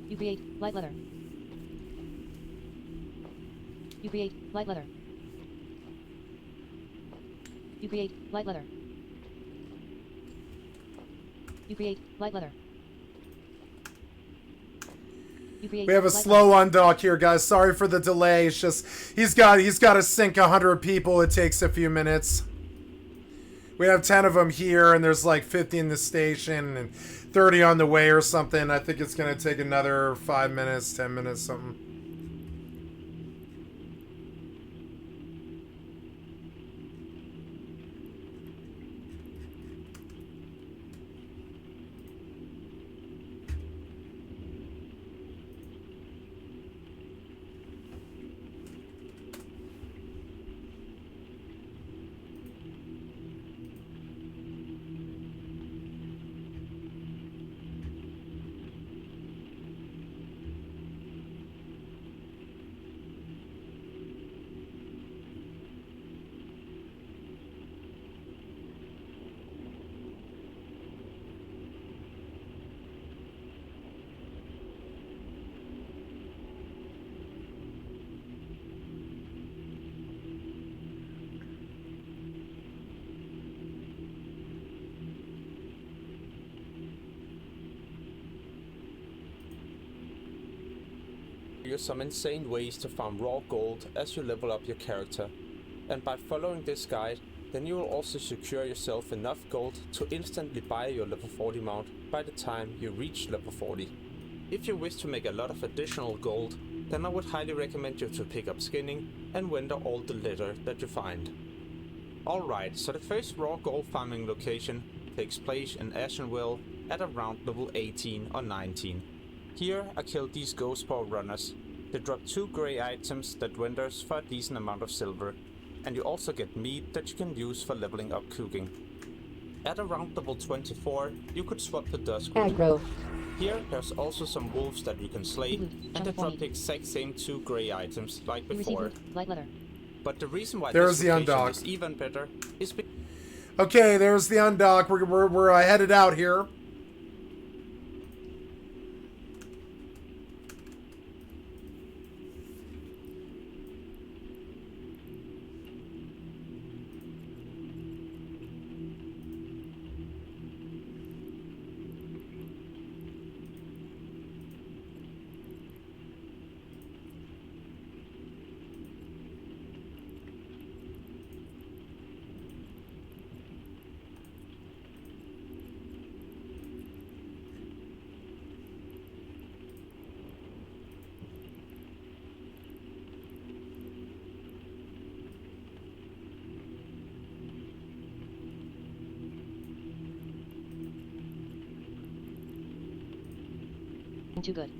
You create light leather. You create light leather. You create light leather. You create light leather. You create We have a light slow leather. undock here, guys. Sorry for the delay. It's just he's got to sink 100 people. It takes a few minutes. We have 10 of them here, and there's like 50 in the station and 30 on the way or something. I think it's gonna take another 5 minutes, 10 minutes, something. you some insane ways to farm raw gold as you level up your character. And by following this guide, then you will also secure yourself enough gold to instantly buy your level 40 mount by the time you reach level 40. If you wish to make a lot of additional gold, then I would highly recommend you to pick up skinning and vendor all the leather that you find. Alright, so the first raw gold farming location takes place in Ashenwell at around level 18 or 19. Here I killed these ghost paw runners. They drop 2 grey items that vendors for a decent amount of silver, and you also get meat that you can use for leveling up cooking. At around level 24, you could swap the Duskwood. Aggro. Here there's also some wolves that you can slay, and they drop the exact same 2 grey items like You receive before. loot, light leather. But the reason why There's this the location undock. is even better is because Okay, there's the undock. We're headed out here. Too good.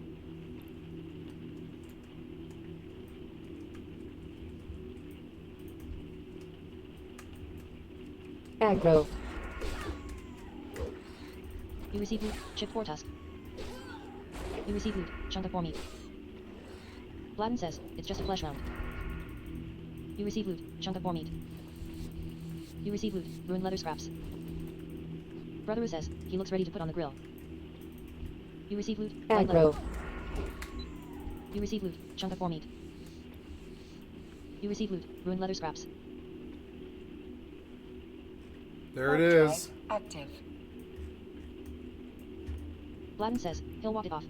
Aggro. You receive loot, chipped boar tusk. You receive loot, chunk of boar meat. Bladden says, it's just a flesh round. You receive loot, chunk of boar meat. You receive loot, ruined leather scraps. Brother says, he looks ready to put on the grill. You receive loot, light leather. Aggro. You receive loot, chunk of boar meat. You receive loot, ruined leather scraps. There it is. Active. Bladden says, he'll walk it off.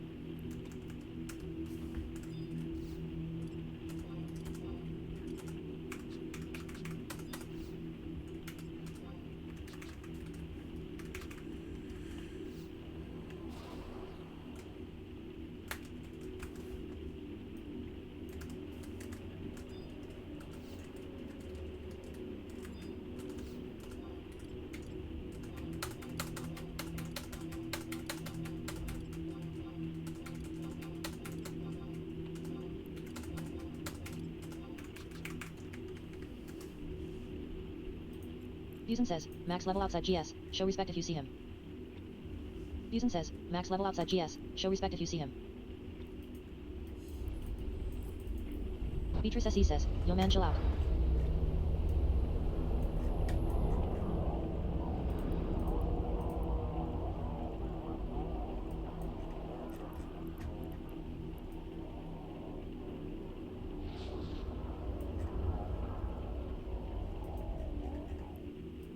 Fusen says, max level outside GS, show respect if you see him. Fusen says, max level outside GS, show respect if you see him. Beatrice SE says, yo man chill out.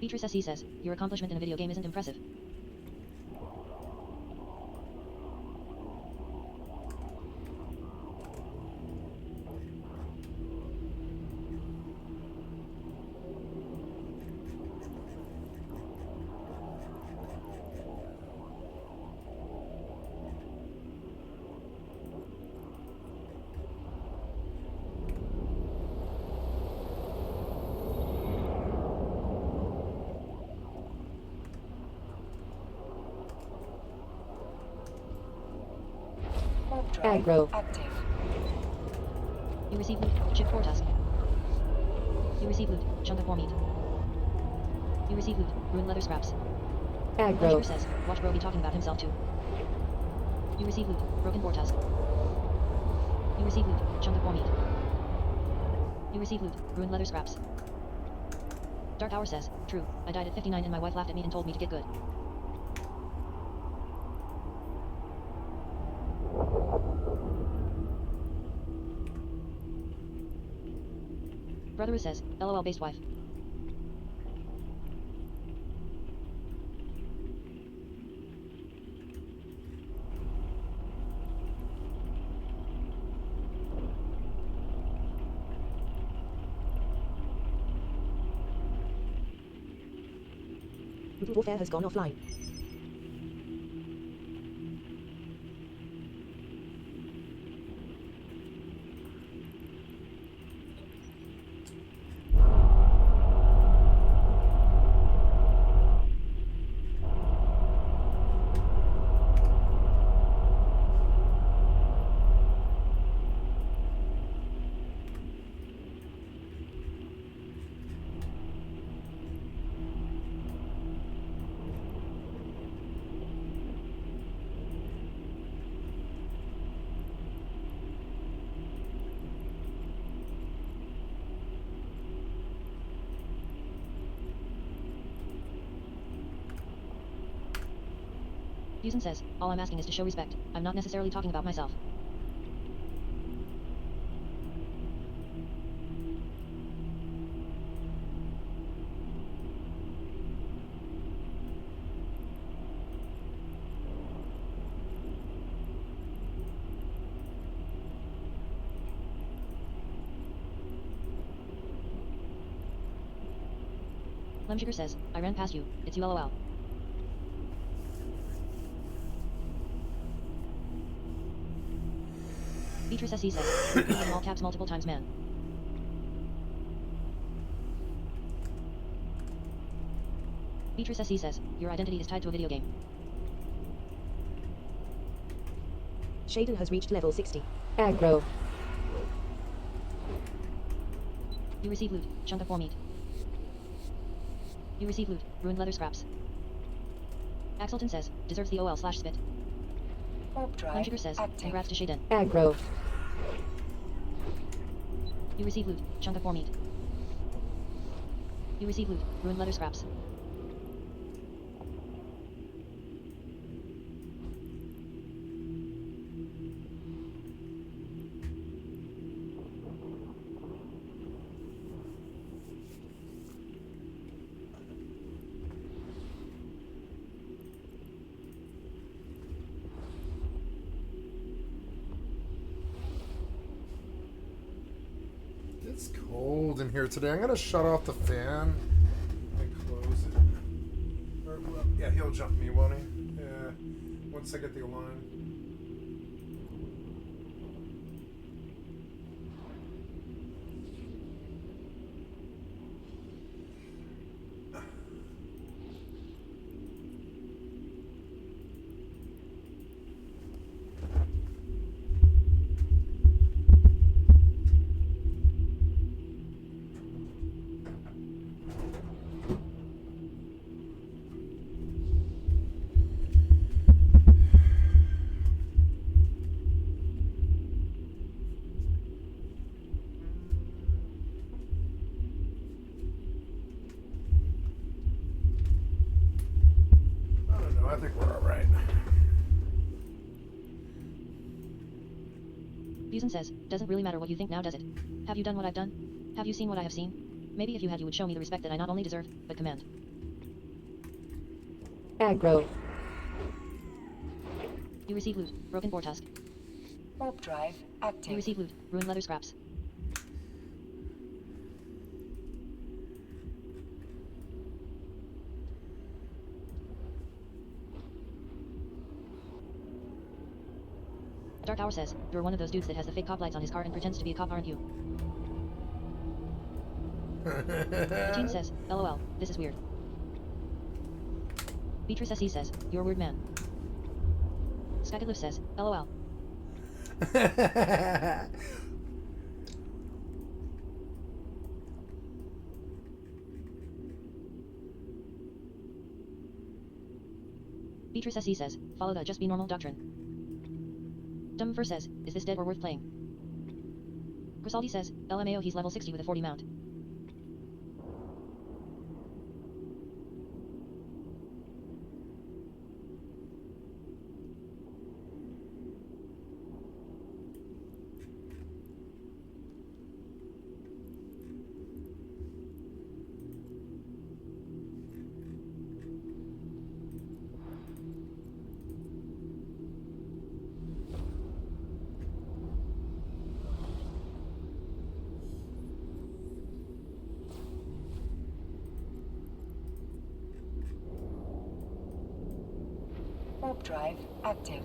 Beatrice SE says, your accomplishment in a video game isn't impressive. Aggro. Active. You receive loot, chip boar tusk. You receive loot, chunk of boar meat. You receive loot, ruined leather scraps. Aggro. Ledger says, watch bro be talking about himself too. You receive loot, broken boar tusk. You receive loot, chunk of boar meat. You receive loot, ruined leather scraps. Dark Hour says, true, I died at 59 and my wife laughed at me and told me to get good. Brother says, LOL based wife. Brutal Warfare has gone offline. Fusen says, all I'm asking is to show respect. I'm not necessarily talking about myself. Lemsugar says, I ran past you. It's you lol. Beatrice SC says, in all caps multiple times man. Beatrice SC says, your identity is tied to a video game. Shaden has reached level 60. Aggro. You receive loot, chunk of 4 meat. You receive loot, ruined leather scraps. Axelton says, deserves the OL/spit. Warp drive Lemsugar says, active. congrats to Shaden. Aggro. You receive loot, chunk of 4 meat. You receive loot, ruined leather scraps. It's cold in here today. I'm gonna shut off the fan and close it. Or, well, yeah, he'll jump me, won't he? Yeah. Once I get the alarm. I think we're all right. Fusen says, doesn't really matter what you think now, does it? Have you done what I've done? Have you seen what I have seen? Maybe if you had, you would show me the respect that I not only deserve, but command. Aggro. You receive loot, broken boar tusk. Warp drive active. You receive loot, ruined leather scraps. Dark Hour says, you're one of those dudes that has the fake cop lights on his car and pretends to be a cop, aren't you? Teen says, LOL, this is weird. Beatrice SE says, you're a weird man. Skycat.live says, LOL. Beatrice SE says, follow the just be normal doctrine. Dumfer says, is this dead or worth playing? Grisaldi says, LMAO he's level 60 with a 40 mount. Warp drive active.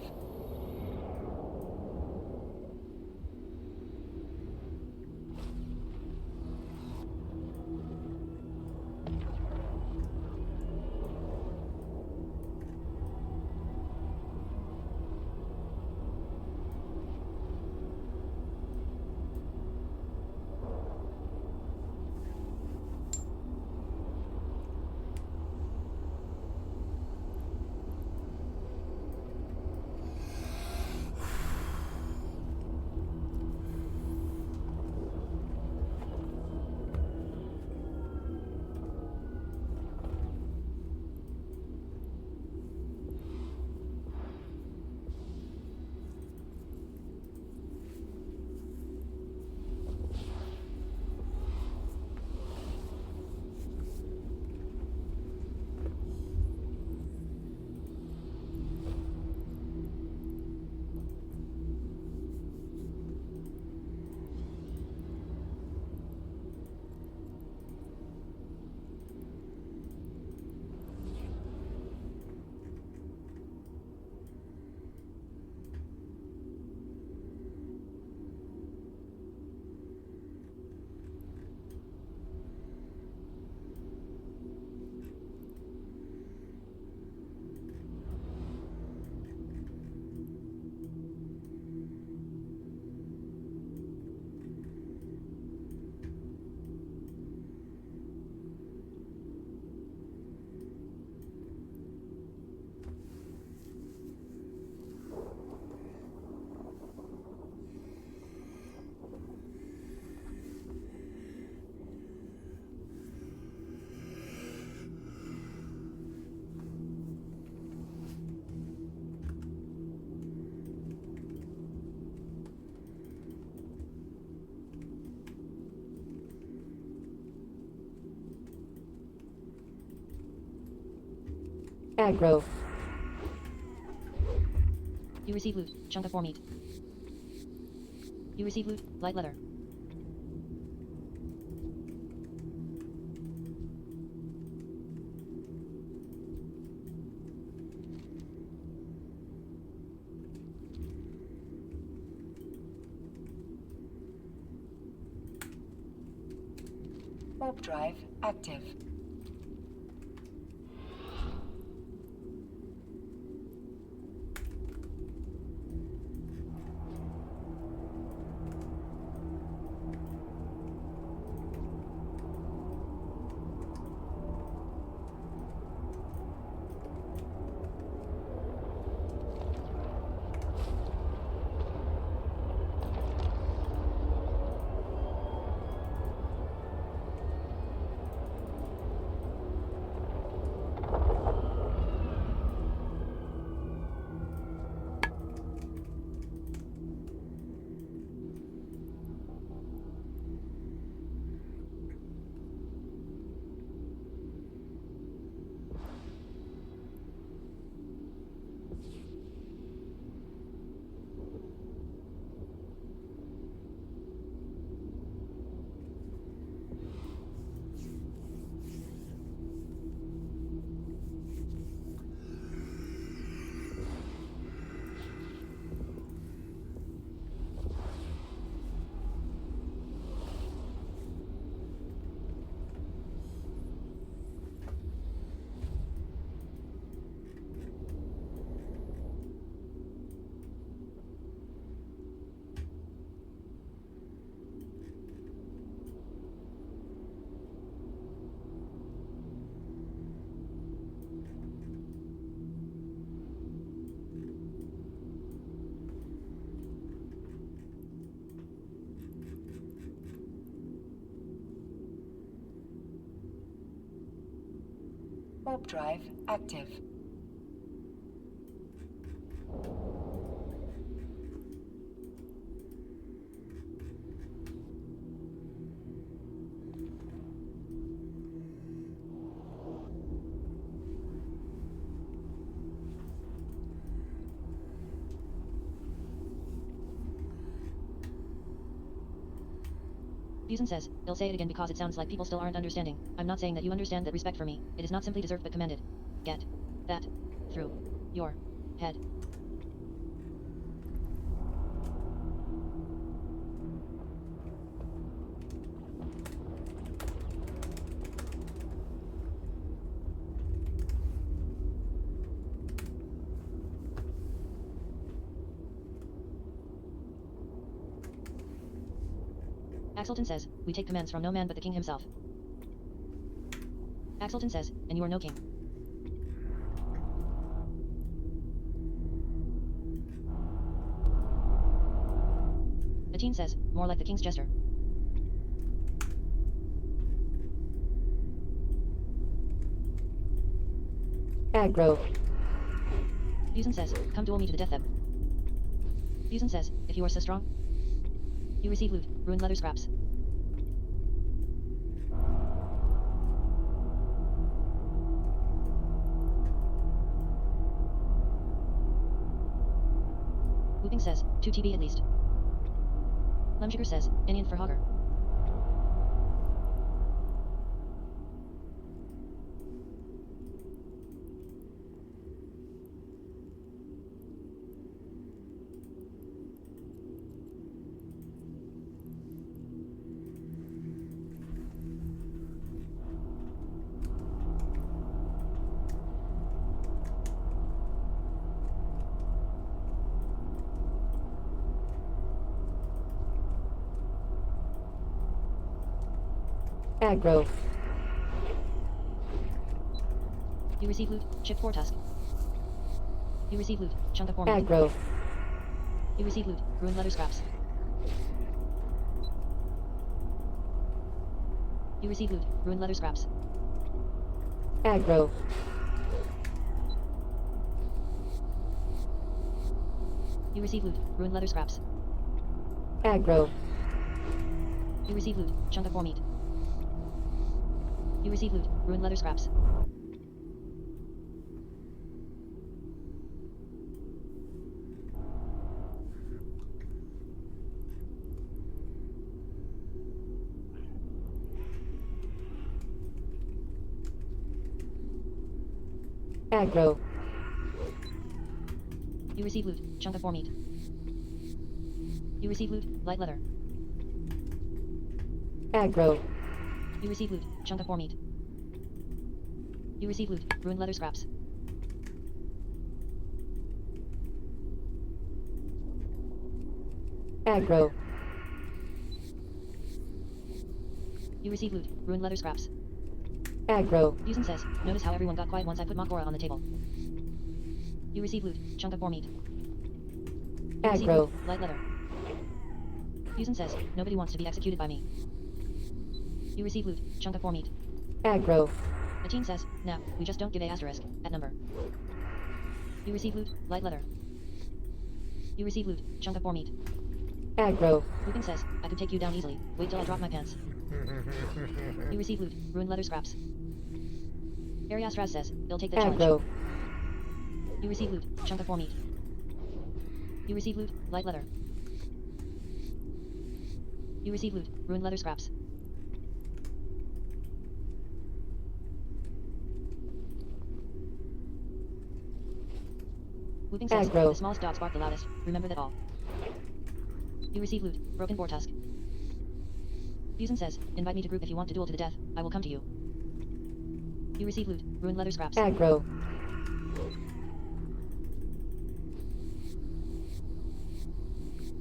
Aggro. You receive loot, chunk of 4 meat. You receive loot, light leather. Warp drive active. Warp drive active. Fusen says, "I'll say it again because it sounds like people still aren't understanding. I'm not saying that you understand that respect for me. It is not simply deserved but commanded. Get that through your Head. Axelton says, we take commands from no man but the king himself. Axelton says, and you are no king. Atine says, more like the king's jester. Aggro. Fusen says, come duel me to the death then. Fusen says, if you are so strong. You receive loot, ruined leather scraps. Whooping says, 2 TB at least. Lemsugar says, Indian for Hogger. Aggro. You receive loot, chip 4 tusk. You receive loot, chunk of 4 meat. Aggro. You receive loot, ruined leather scraps. You receive loot, ruined leather scraps. Aggro. You receive loot, ruined leather scraps. Aggro. You receive loot, chunk of 4 meat. You receive loot, ruined leather scraps. Aggro. You receive loot, chunk of 4 meat. You receive loot, light leather. Aggro. You receive loot, chunk of 4 meat. You receive loot, ruined leather scraps. Aggro. You receive loot, ruined leather scraps. Aggro. Fusen says, notice how everyone got quiet once I put Makora on the table. You receive loot, chunk of 4 meat. You receive Aggro. loot, light leather. Fusen says, nobody wants to be executed by me. You receive loot, chunk of 4 meat. Aggro. Atine says, no, we just don't give a asterisk, at number. You receive loot, light leather. You receive loot, chunk of 4 meat. Aggro. Lupin says, I could take you down easily, wait till I drop my pants. You receive loot, ruined leather scraps. Ariastraz says, he'll take the challenge. Aggro. You receive loot, chunk of 4 meat. You receive loot, light leather. You receive loot, ruined leather scraps. Whooping says, Aggro. the smallest dogs bark the loudest, remember that all. You receive loot, broken boar tusk. Fusen says, invite me to group if you want to duel to the death, I will come to you. You receive loot, ruined leather scraps. Aggro.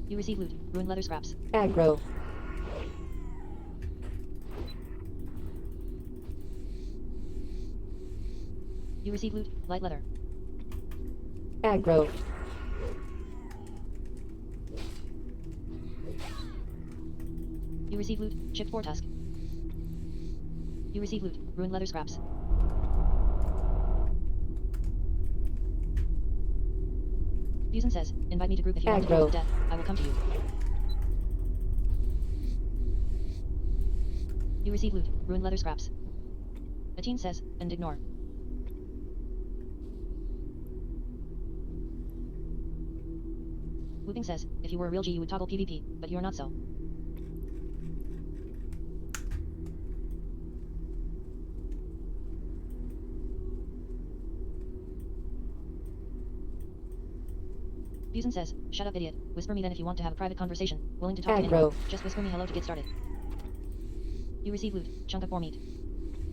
You receive loot, ruined leather scraps. Aggro. You receive loot, light leather. Aggro. You receive loot, chip 4 tusk. You receive loot, ruined leather scraps. Fusen says, invite me to group if you want to duel to the death, I will come to you. You receive loot, ruined leather scraps. Atine says, and ignore. Whooping says, if you were a real G you would toggle PvP, but you are not so. Busen says, shut up idiot, whisper me then if you want to have a private conversation, willing to talk to Aggro. anyone, just whisper me hello to get started. You receive loot, chunk of boar meat.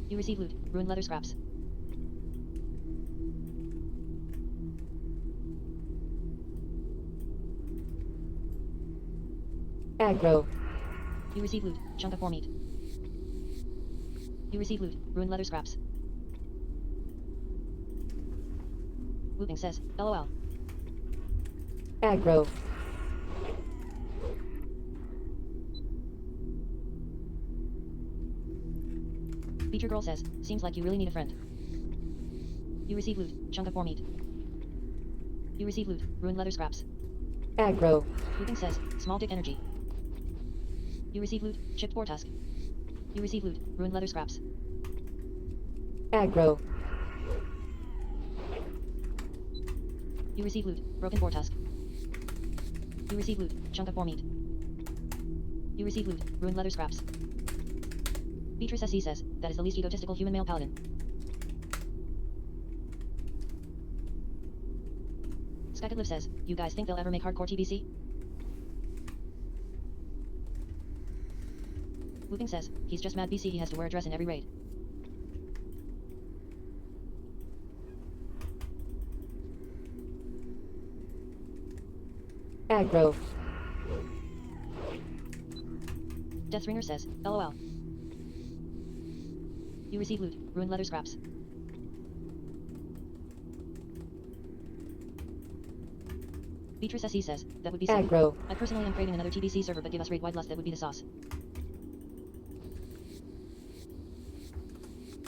You receive loot, ruined leather scraps. Aggro. You receive loot, chunk of boar meat. You receive loot, ruined leather scraps. Whooping says, LOL. Aggro. Feature girl says, seems like you really need a friend. You receive loot, chunk of boar meat. You receive loot, ruined leather scraps. Aggro. Whooping says, small dick energy. You receive loot, chipped boar tusk. You receive loot, ruined leather scraps. Aggro. You receive loot, broken boar tusk. You receive loot, chunk of boar meat. You receive loot, ruined leather scraps. Beatrice SC says, that is the least egotistical human male paladin. skycat.live says, you guys think they'll ever make hardcore TBC? Whooping says, he's just mad BC he has to wear a dress in every raid. Aggro. Deathringer says, LOL. You receive loot, ruined leather scraps. Beatrice SE says, that would be sick. Aggro. I personally am creating another TBC server, but give us raid wide lust, that would be the sauce.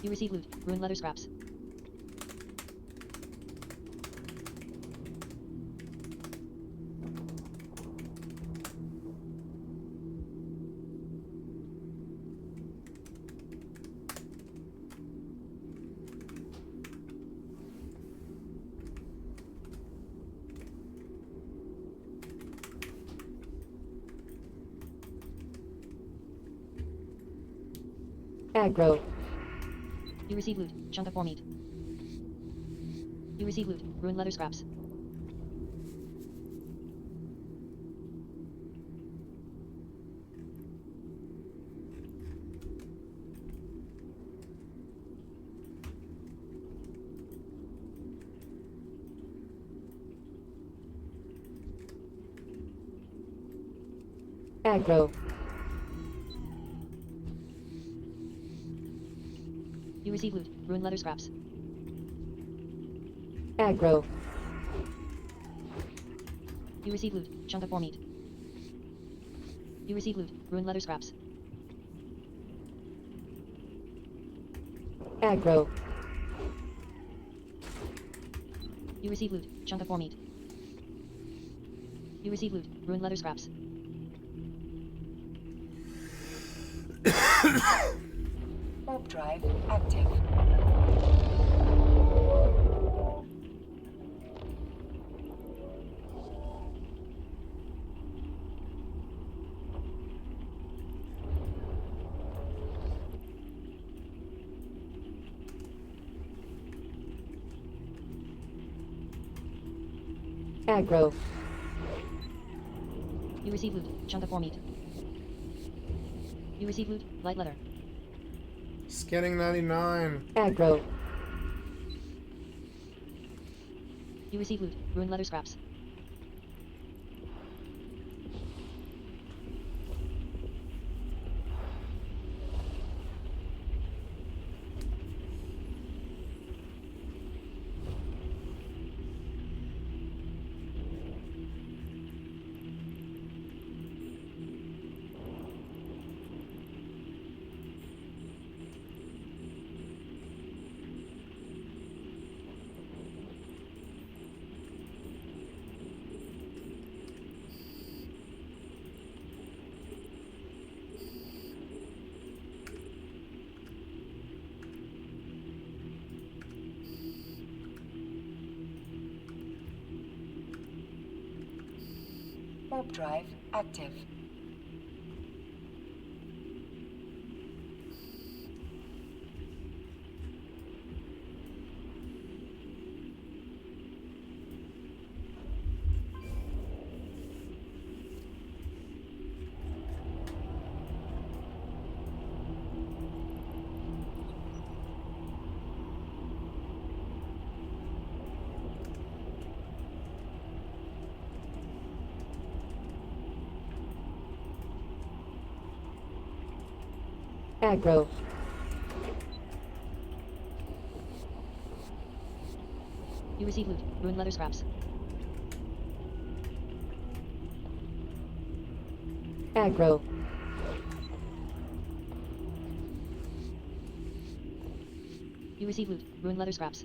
You receive loot, ruined leather scraps. Aggro. You receive loot, chunk of boar meat. You receive loot, ruined leather scraps. Aggro. You receive loot, ruined leather scraps. Aggro. You receive loot, chunk of boar meat. You receive loot, ruined leather scraps. Aggro. You receive loot, chunk of boar meat. You receive loot, ruined leather scraps. Warp drive active. Aggro. You receive loot, chunk of boar meat. You receive loot, light leather. Scanning 99. Aggro. You receive loot, ruined leather scraps. Warp drive active. Aggro. You receive loot. Ruined leather scraps. Aggro. You receive loot. Ruined leather scraps.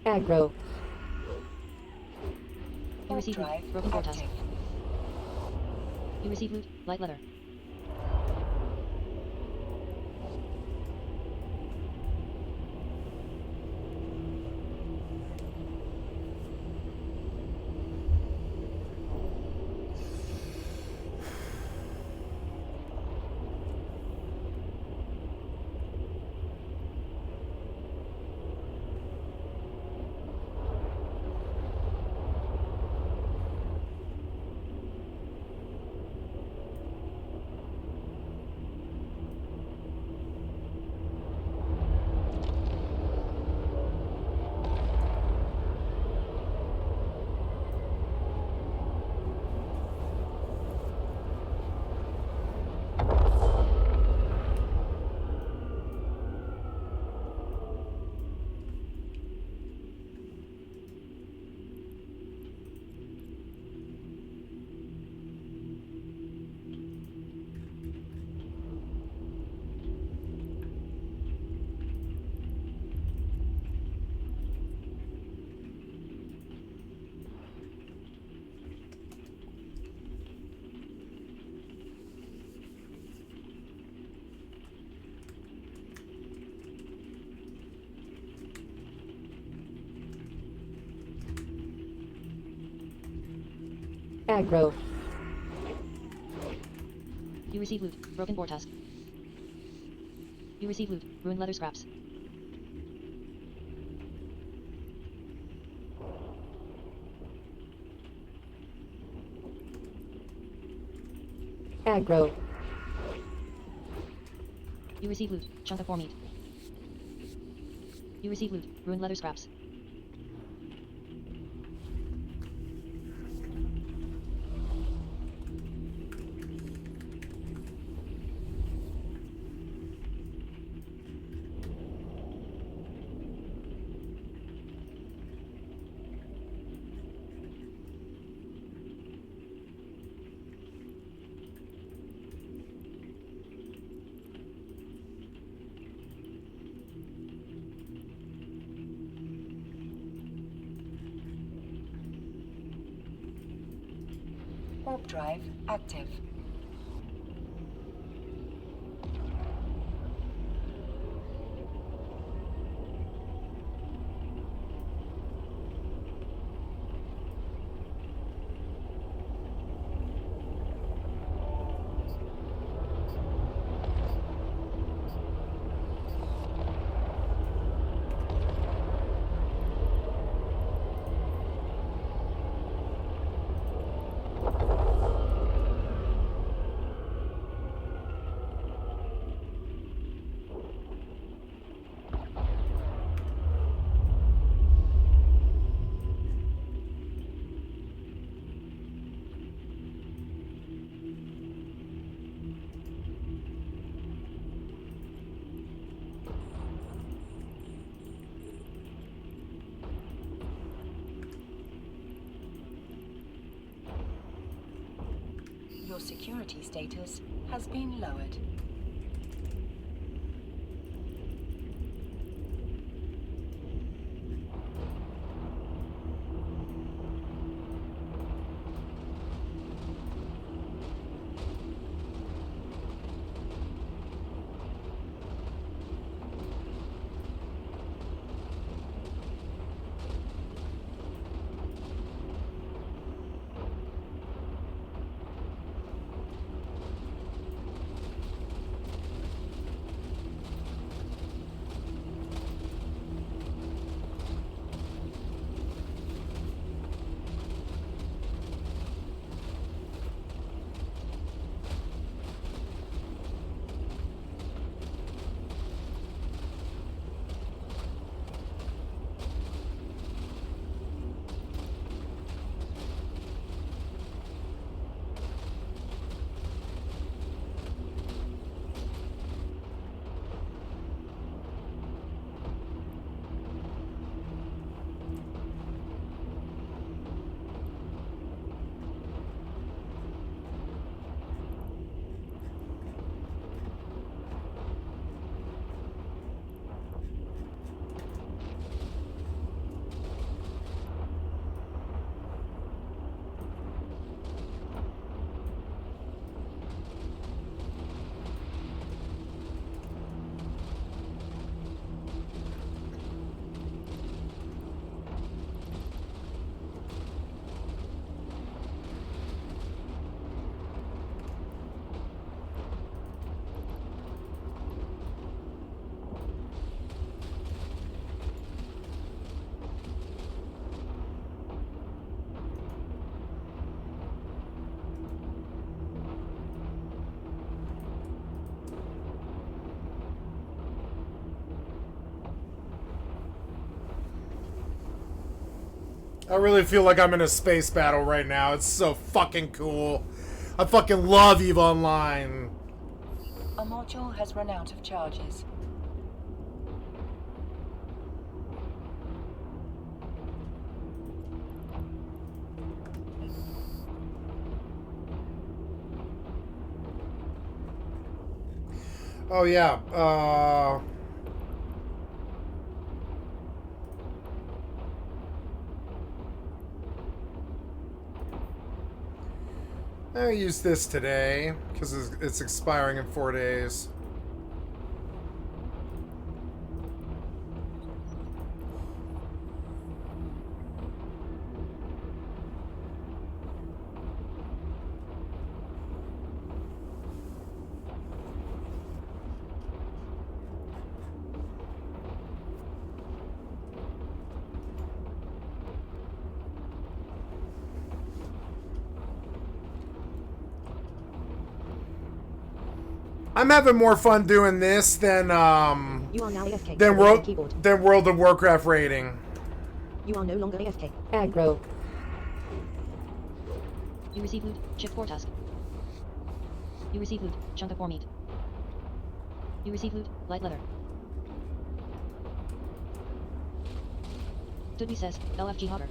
Aggro. You receive loot. Drive Broken portas. active. You receive loot. Light leather. Aggro. You receive loot. Broken portas. You receive loot. Ruined leather scraps. Aggro. You receive loot. Chunk of meat. You receive loot. Ruined leather scraps. Warp drive active. Your security status has been lowered. I really feel like I'm in a space battle right now. It's so fucking cool. I fucking love EVE Online. A module has run out of charges. Oh yeah, I use this today because it's expiring in 4 days. I'm having more fun doing this than You are now AFK. than World of Warcraft raiding. You are no longer AFK. Aggro. You receive loot. Chip 4 task. You receive loot. Chunk of boar meat. You receive loot. Light leather. Dudley says, LFG Hogger.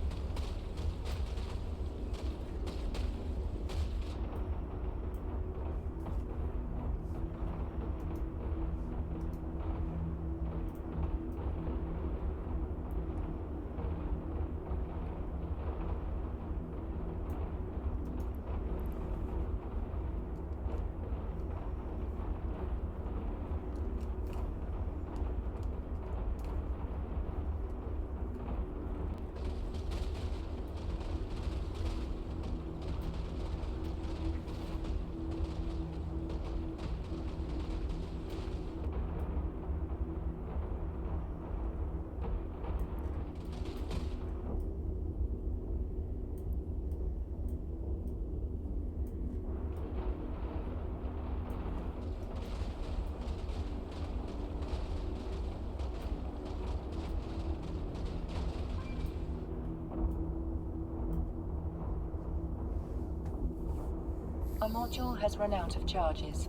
A module has run out of charges.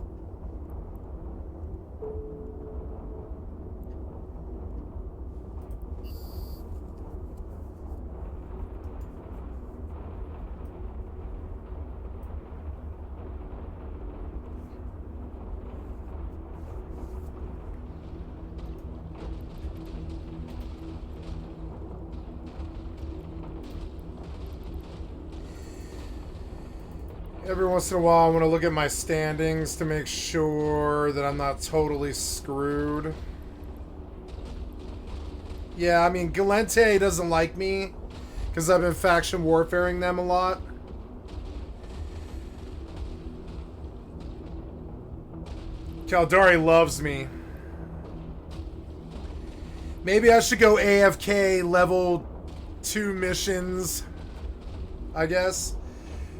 Every once in a while, I want to look at my standings to make sure that I'm not totally screwed. Yeah, I mean, Galente doesn't like me because I've been faction warfaring them a lot. Caldari loves me. Maybe I should go AFK level 2 missions, I guess,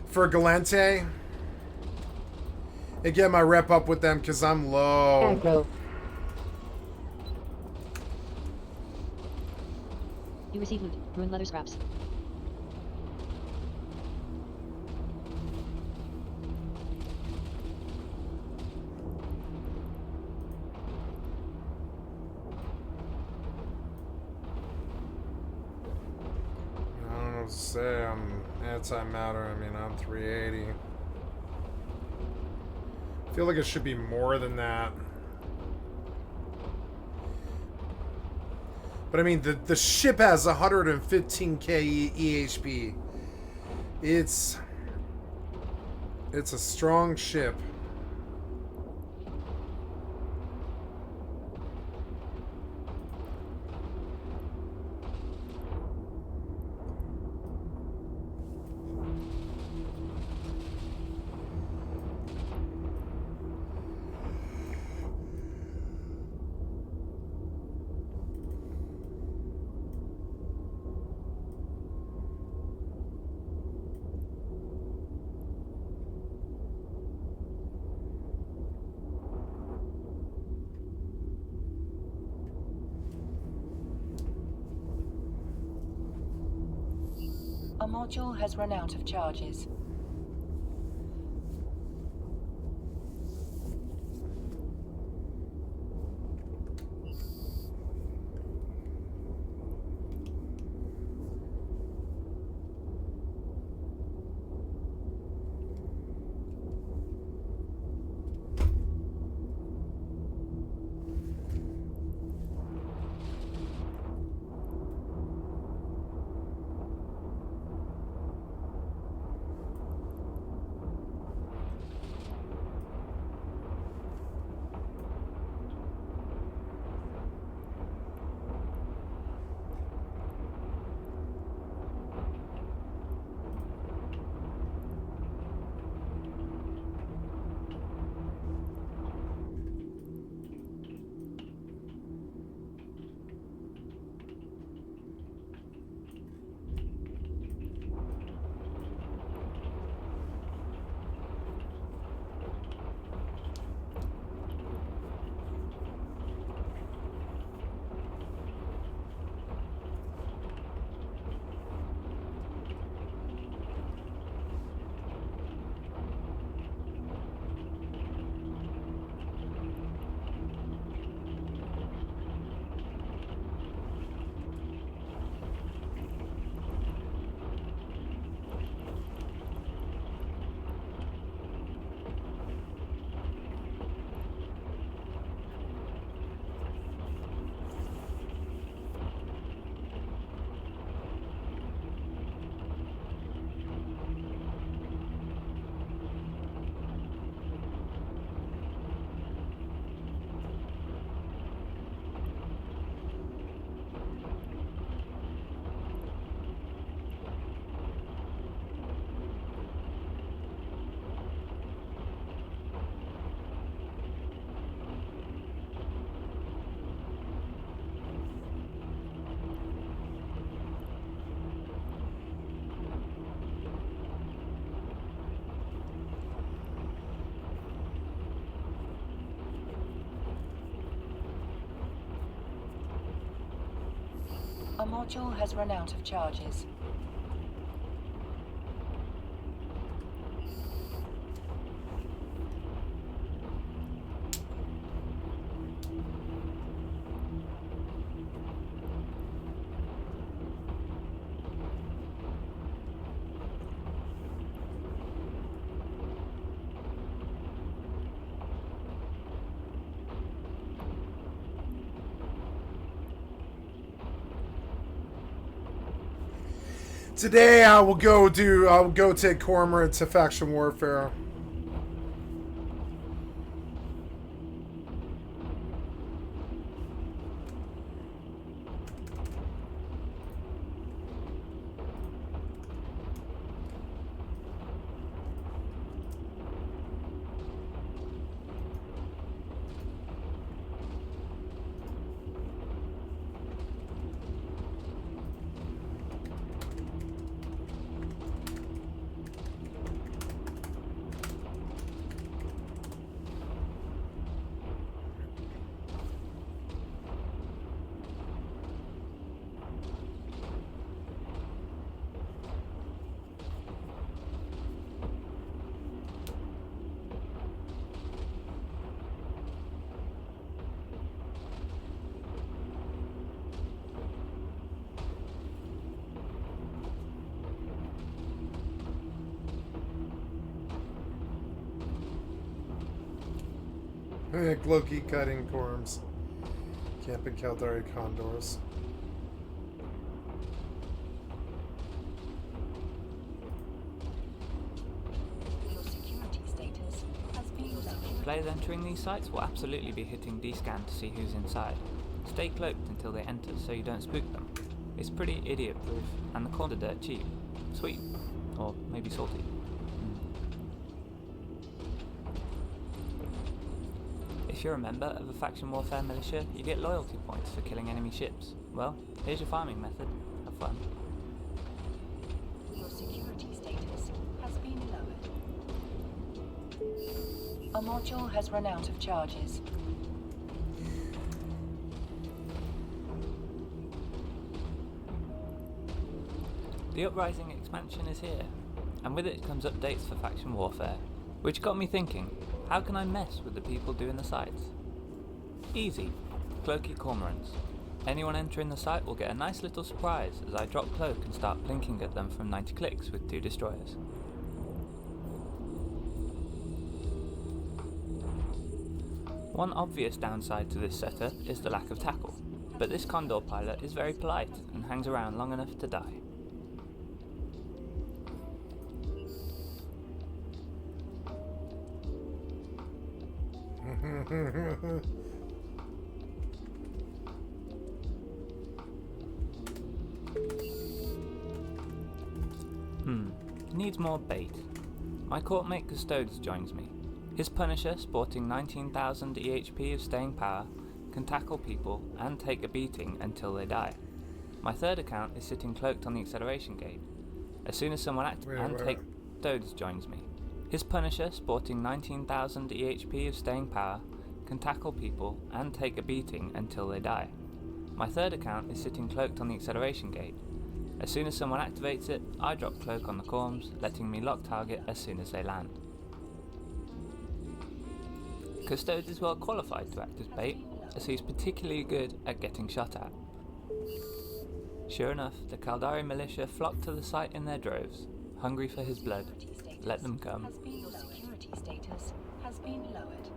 for Galente. And get my rep up with them because I'm low. Aggro. You receive loot. Ruined leather scraps. I don't know what to say. I'm anti-matter. I mean, I'm 380. I feel like it should be more than that. But I mean, the ship has 115k EHP. It's a strong ship. A module has run out of charges. A module has run out of charges. Today I will go take Cormorant to faction warfare. Loki cutting corms. Camping Caldari condors. Your security status has been lowered. Players entering these sites will absolutely be hitting D-scan to see who's inside. Stay cloaked until they enter so you don't spook them. It's pretty idiot-proof, and the corns are dirt cheap. Sweet. Or maybe salty. If you're a member of a faction warfare militia, you get loyalty points for killing enemy ships. Well, here's your farming method. Have fun. Your security status has been lowered. A module has run out of charges. The Uprising expansion is here, and with it comes updates for faction warfare, which got me thinking, how can I mess with the people doing the sites? Easy. Cloaky Cormorants. Anyone entering the site will get a nice little surprise as I drop cloak and start blinking at them from 90 clicks with 2 destroyers. One obvious downside to this setup is the lack of tackle, but this Condor pilot is very polite and hangs around long enough to die. Needs more bait. My courtmate Custodes joins me. His Punisher, sporting 19,000 EHP of staying power, can tackle people and take a beating until they die. My third account is sitting cloaked on the acceleration gate. As soon as someone Custodes joins me. His Punisher, sporting 19,000 EHP of staying power, can tackle people and take a beating until they die. My third account is sitting cloaked on the acceleration gate. As soon as someone activates it, I drop cloak on the corms, letting me lock target as soon as they land. Custodes is well qualified to act as bait, as he's particularly good at getting shot at. Sure enough, the Caldari militia flock to the site in their droves, hungry for his blood. Let them come. Your security status has been lowered.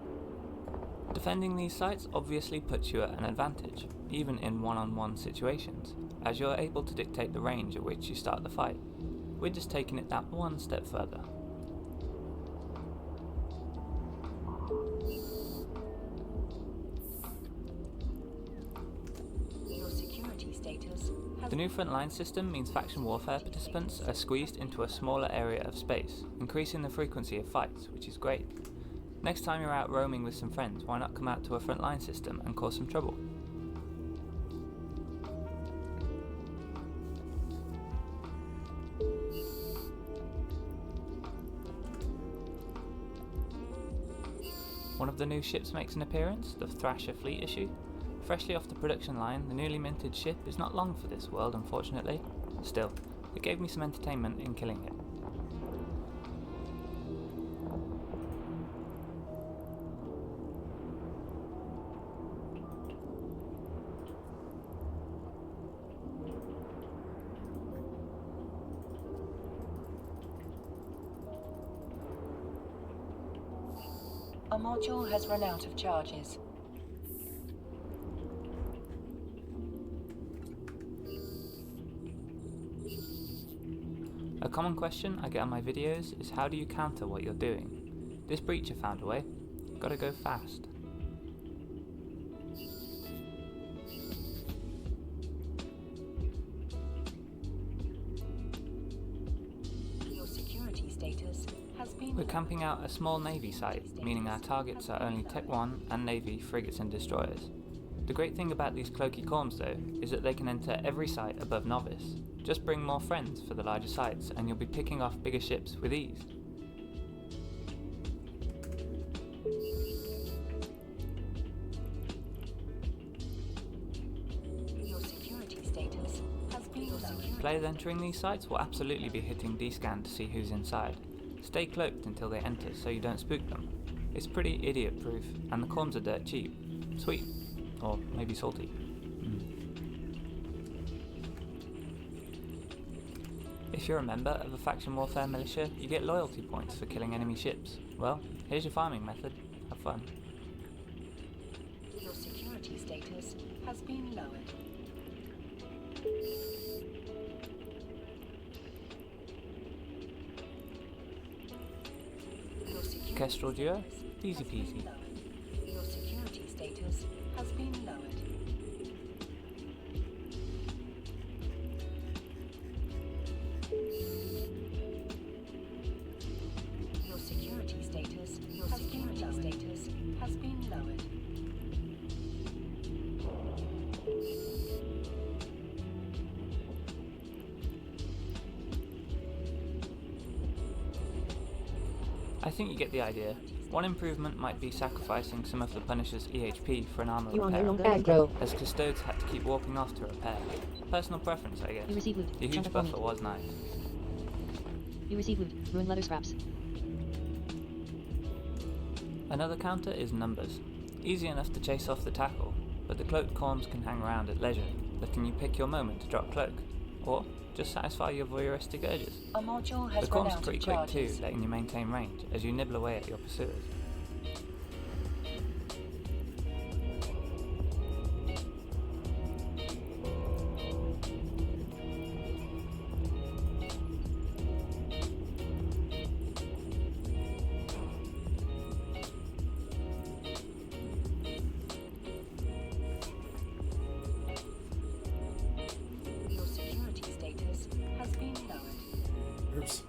Defending these sites obviously puts you at an advantage, even in one-on-one situations, as you're able to dictate the range at which you start the fight. We're just taking it that one step further. Your security status has The new frontline system means faction warfare participants are squeezed into a smaller area of space, increasing the frequency of fights, which is great. Next time you're out roaming with some friends, why not come out to a frontline system and cause some trouble? One of the new ships makes an appearance, the Thrasher fleet issue. Freshly off the production line, the newly minted ship is not long for this world, unfortunately. Still, it gave me some entertainment in killing it. A module has run out of charges. A common question I get on my videos is how do you counter what you're doing? This breacher found a way. Gotta go fast. Your security status has been... We're camping out a small Navy site, meaning our targets are only Tech 1 and Navy frigates and destroyers. The great thing about these cloaky corms though, is that they can enter every site above Novice. Just bring more friends for the larger sites and you'll be picking off bigger ships with ease. Your security status has been lowered. Players entering these sites will absolutely be hitting D-scan to see who's inside. Stay cloaked until they enter so you don't spook them. It's pretty idiot proof and the corms are dirt cheap. Sweet. Or maybe salty. If you're a member of a faction warfare militia, you get loyalty points for killing enemy ships. Well, here's your farming method. Have fun. Your security status has been lowered. Your security Kestrel duo? status Easy has been peasy. lowered. Your security status has been lowered. Your security status has been lowered. I think you get the idea. One improvement might be sacrificing some of the Punisher's EHP for an armor You are no repair, longer Aggro. as Custodes had to keep warping off to repair. Personal preference, I guess. You receive loot. The huge Chunk of buffer meat. was nice. You receive loot. Ruined leather scraps. Another counter is numbers. Easy enough to chase off the tackle, but the cloaked corms can hang around at leisure, letting you pick your moment to drop cloak, or just satisfy your voyeuristic urges. A module has The run corms are out pretty of quick too, charges. letting you maintain range as you nibble away at your pursuers. Your security status has been lowered. Oops.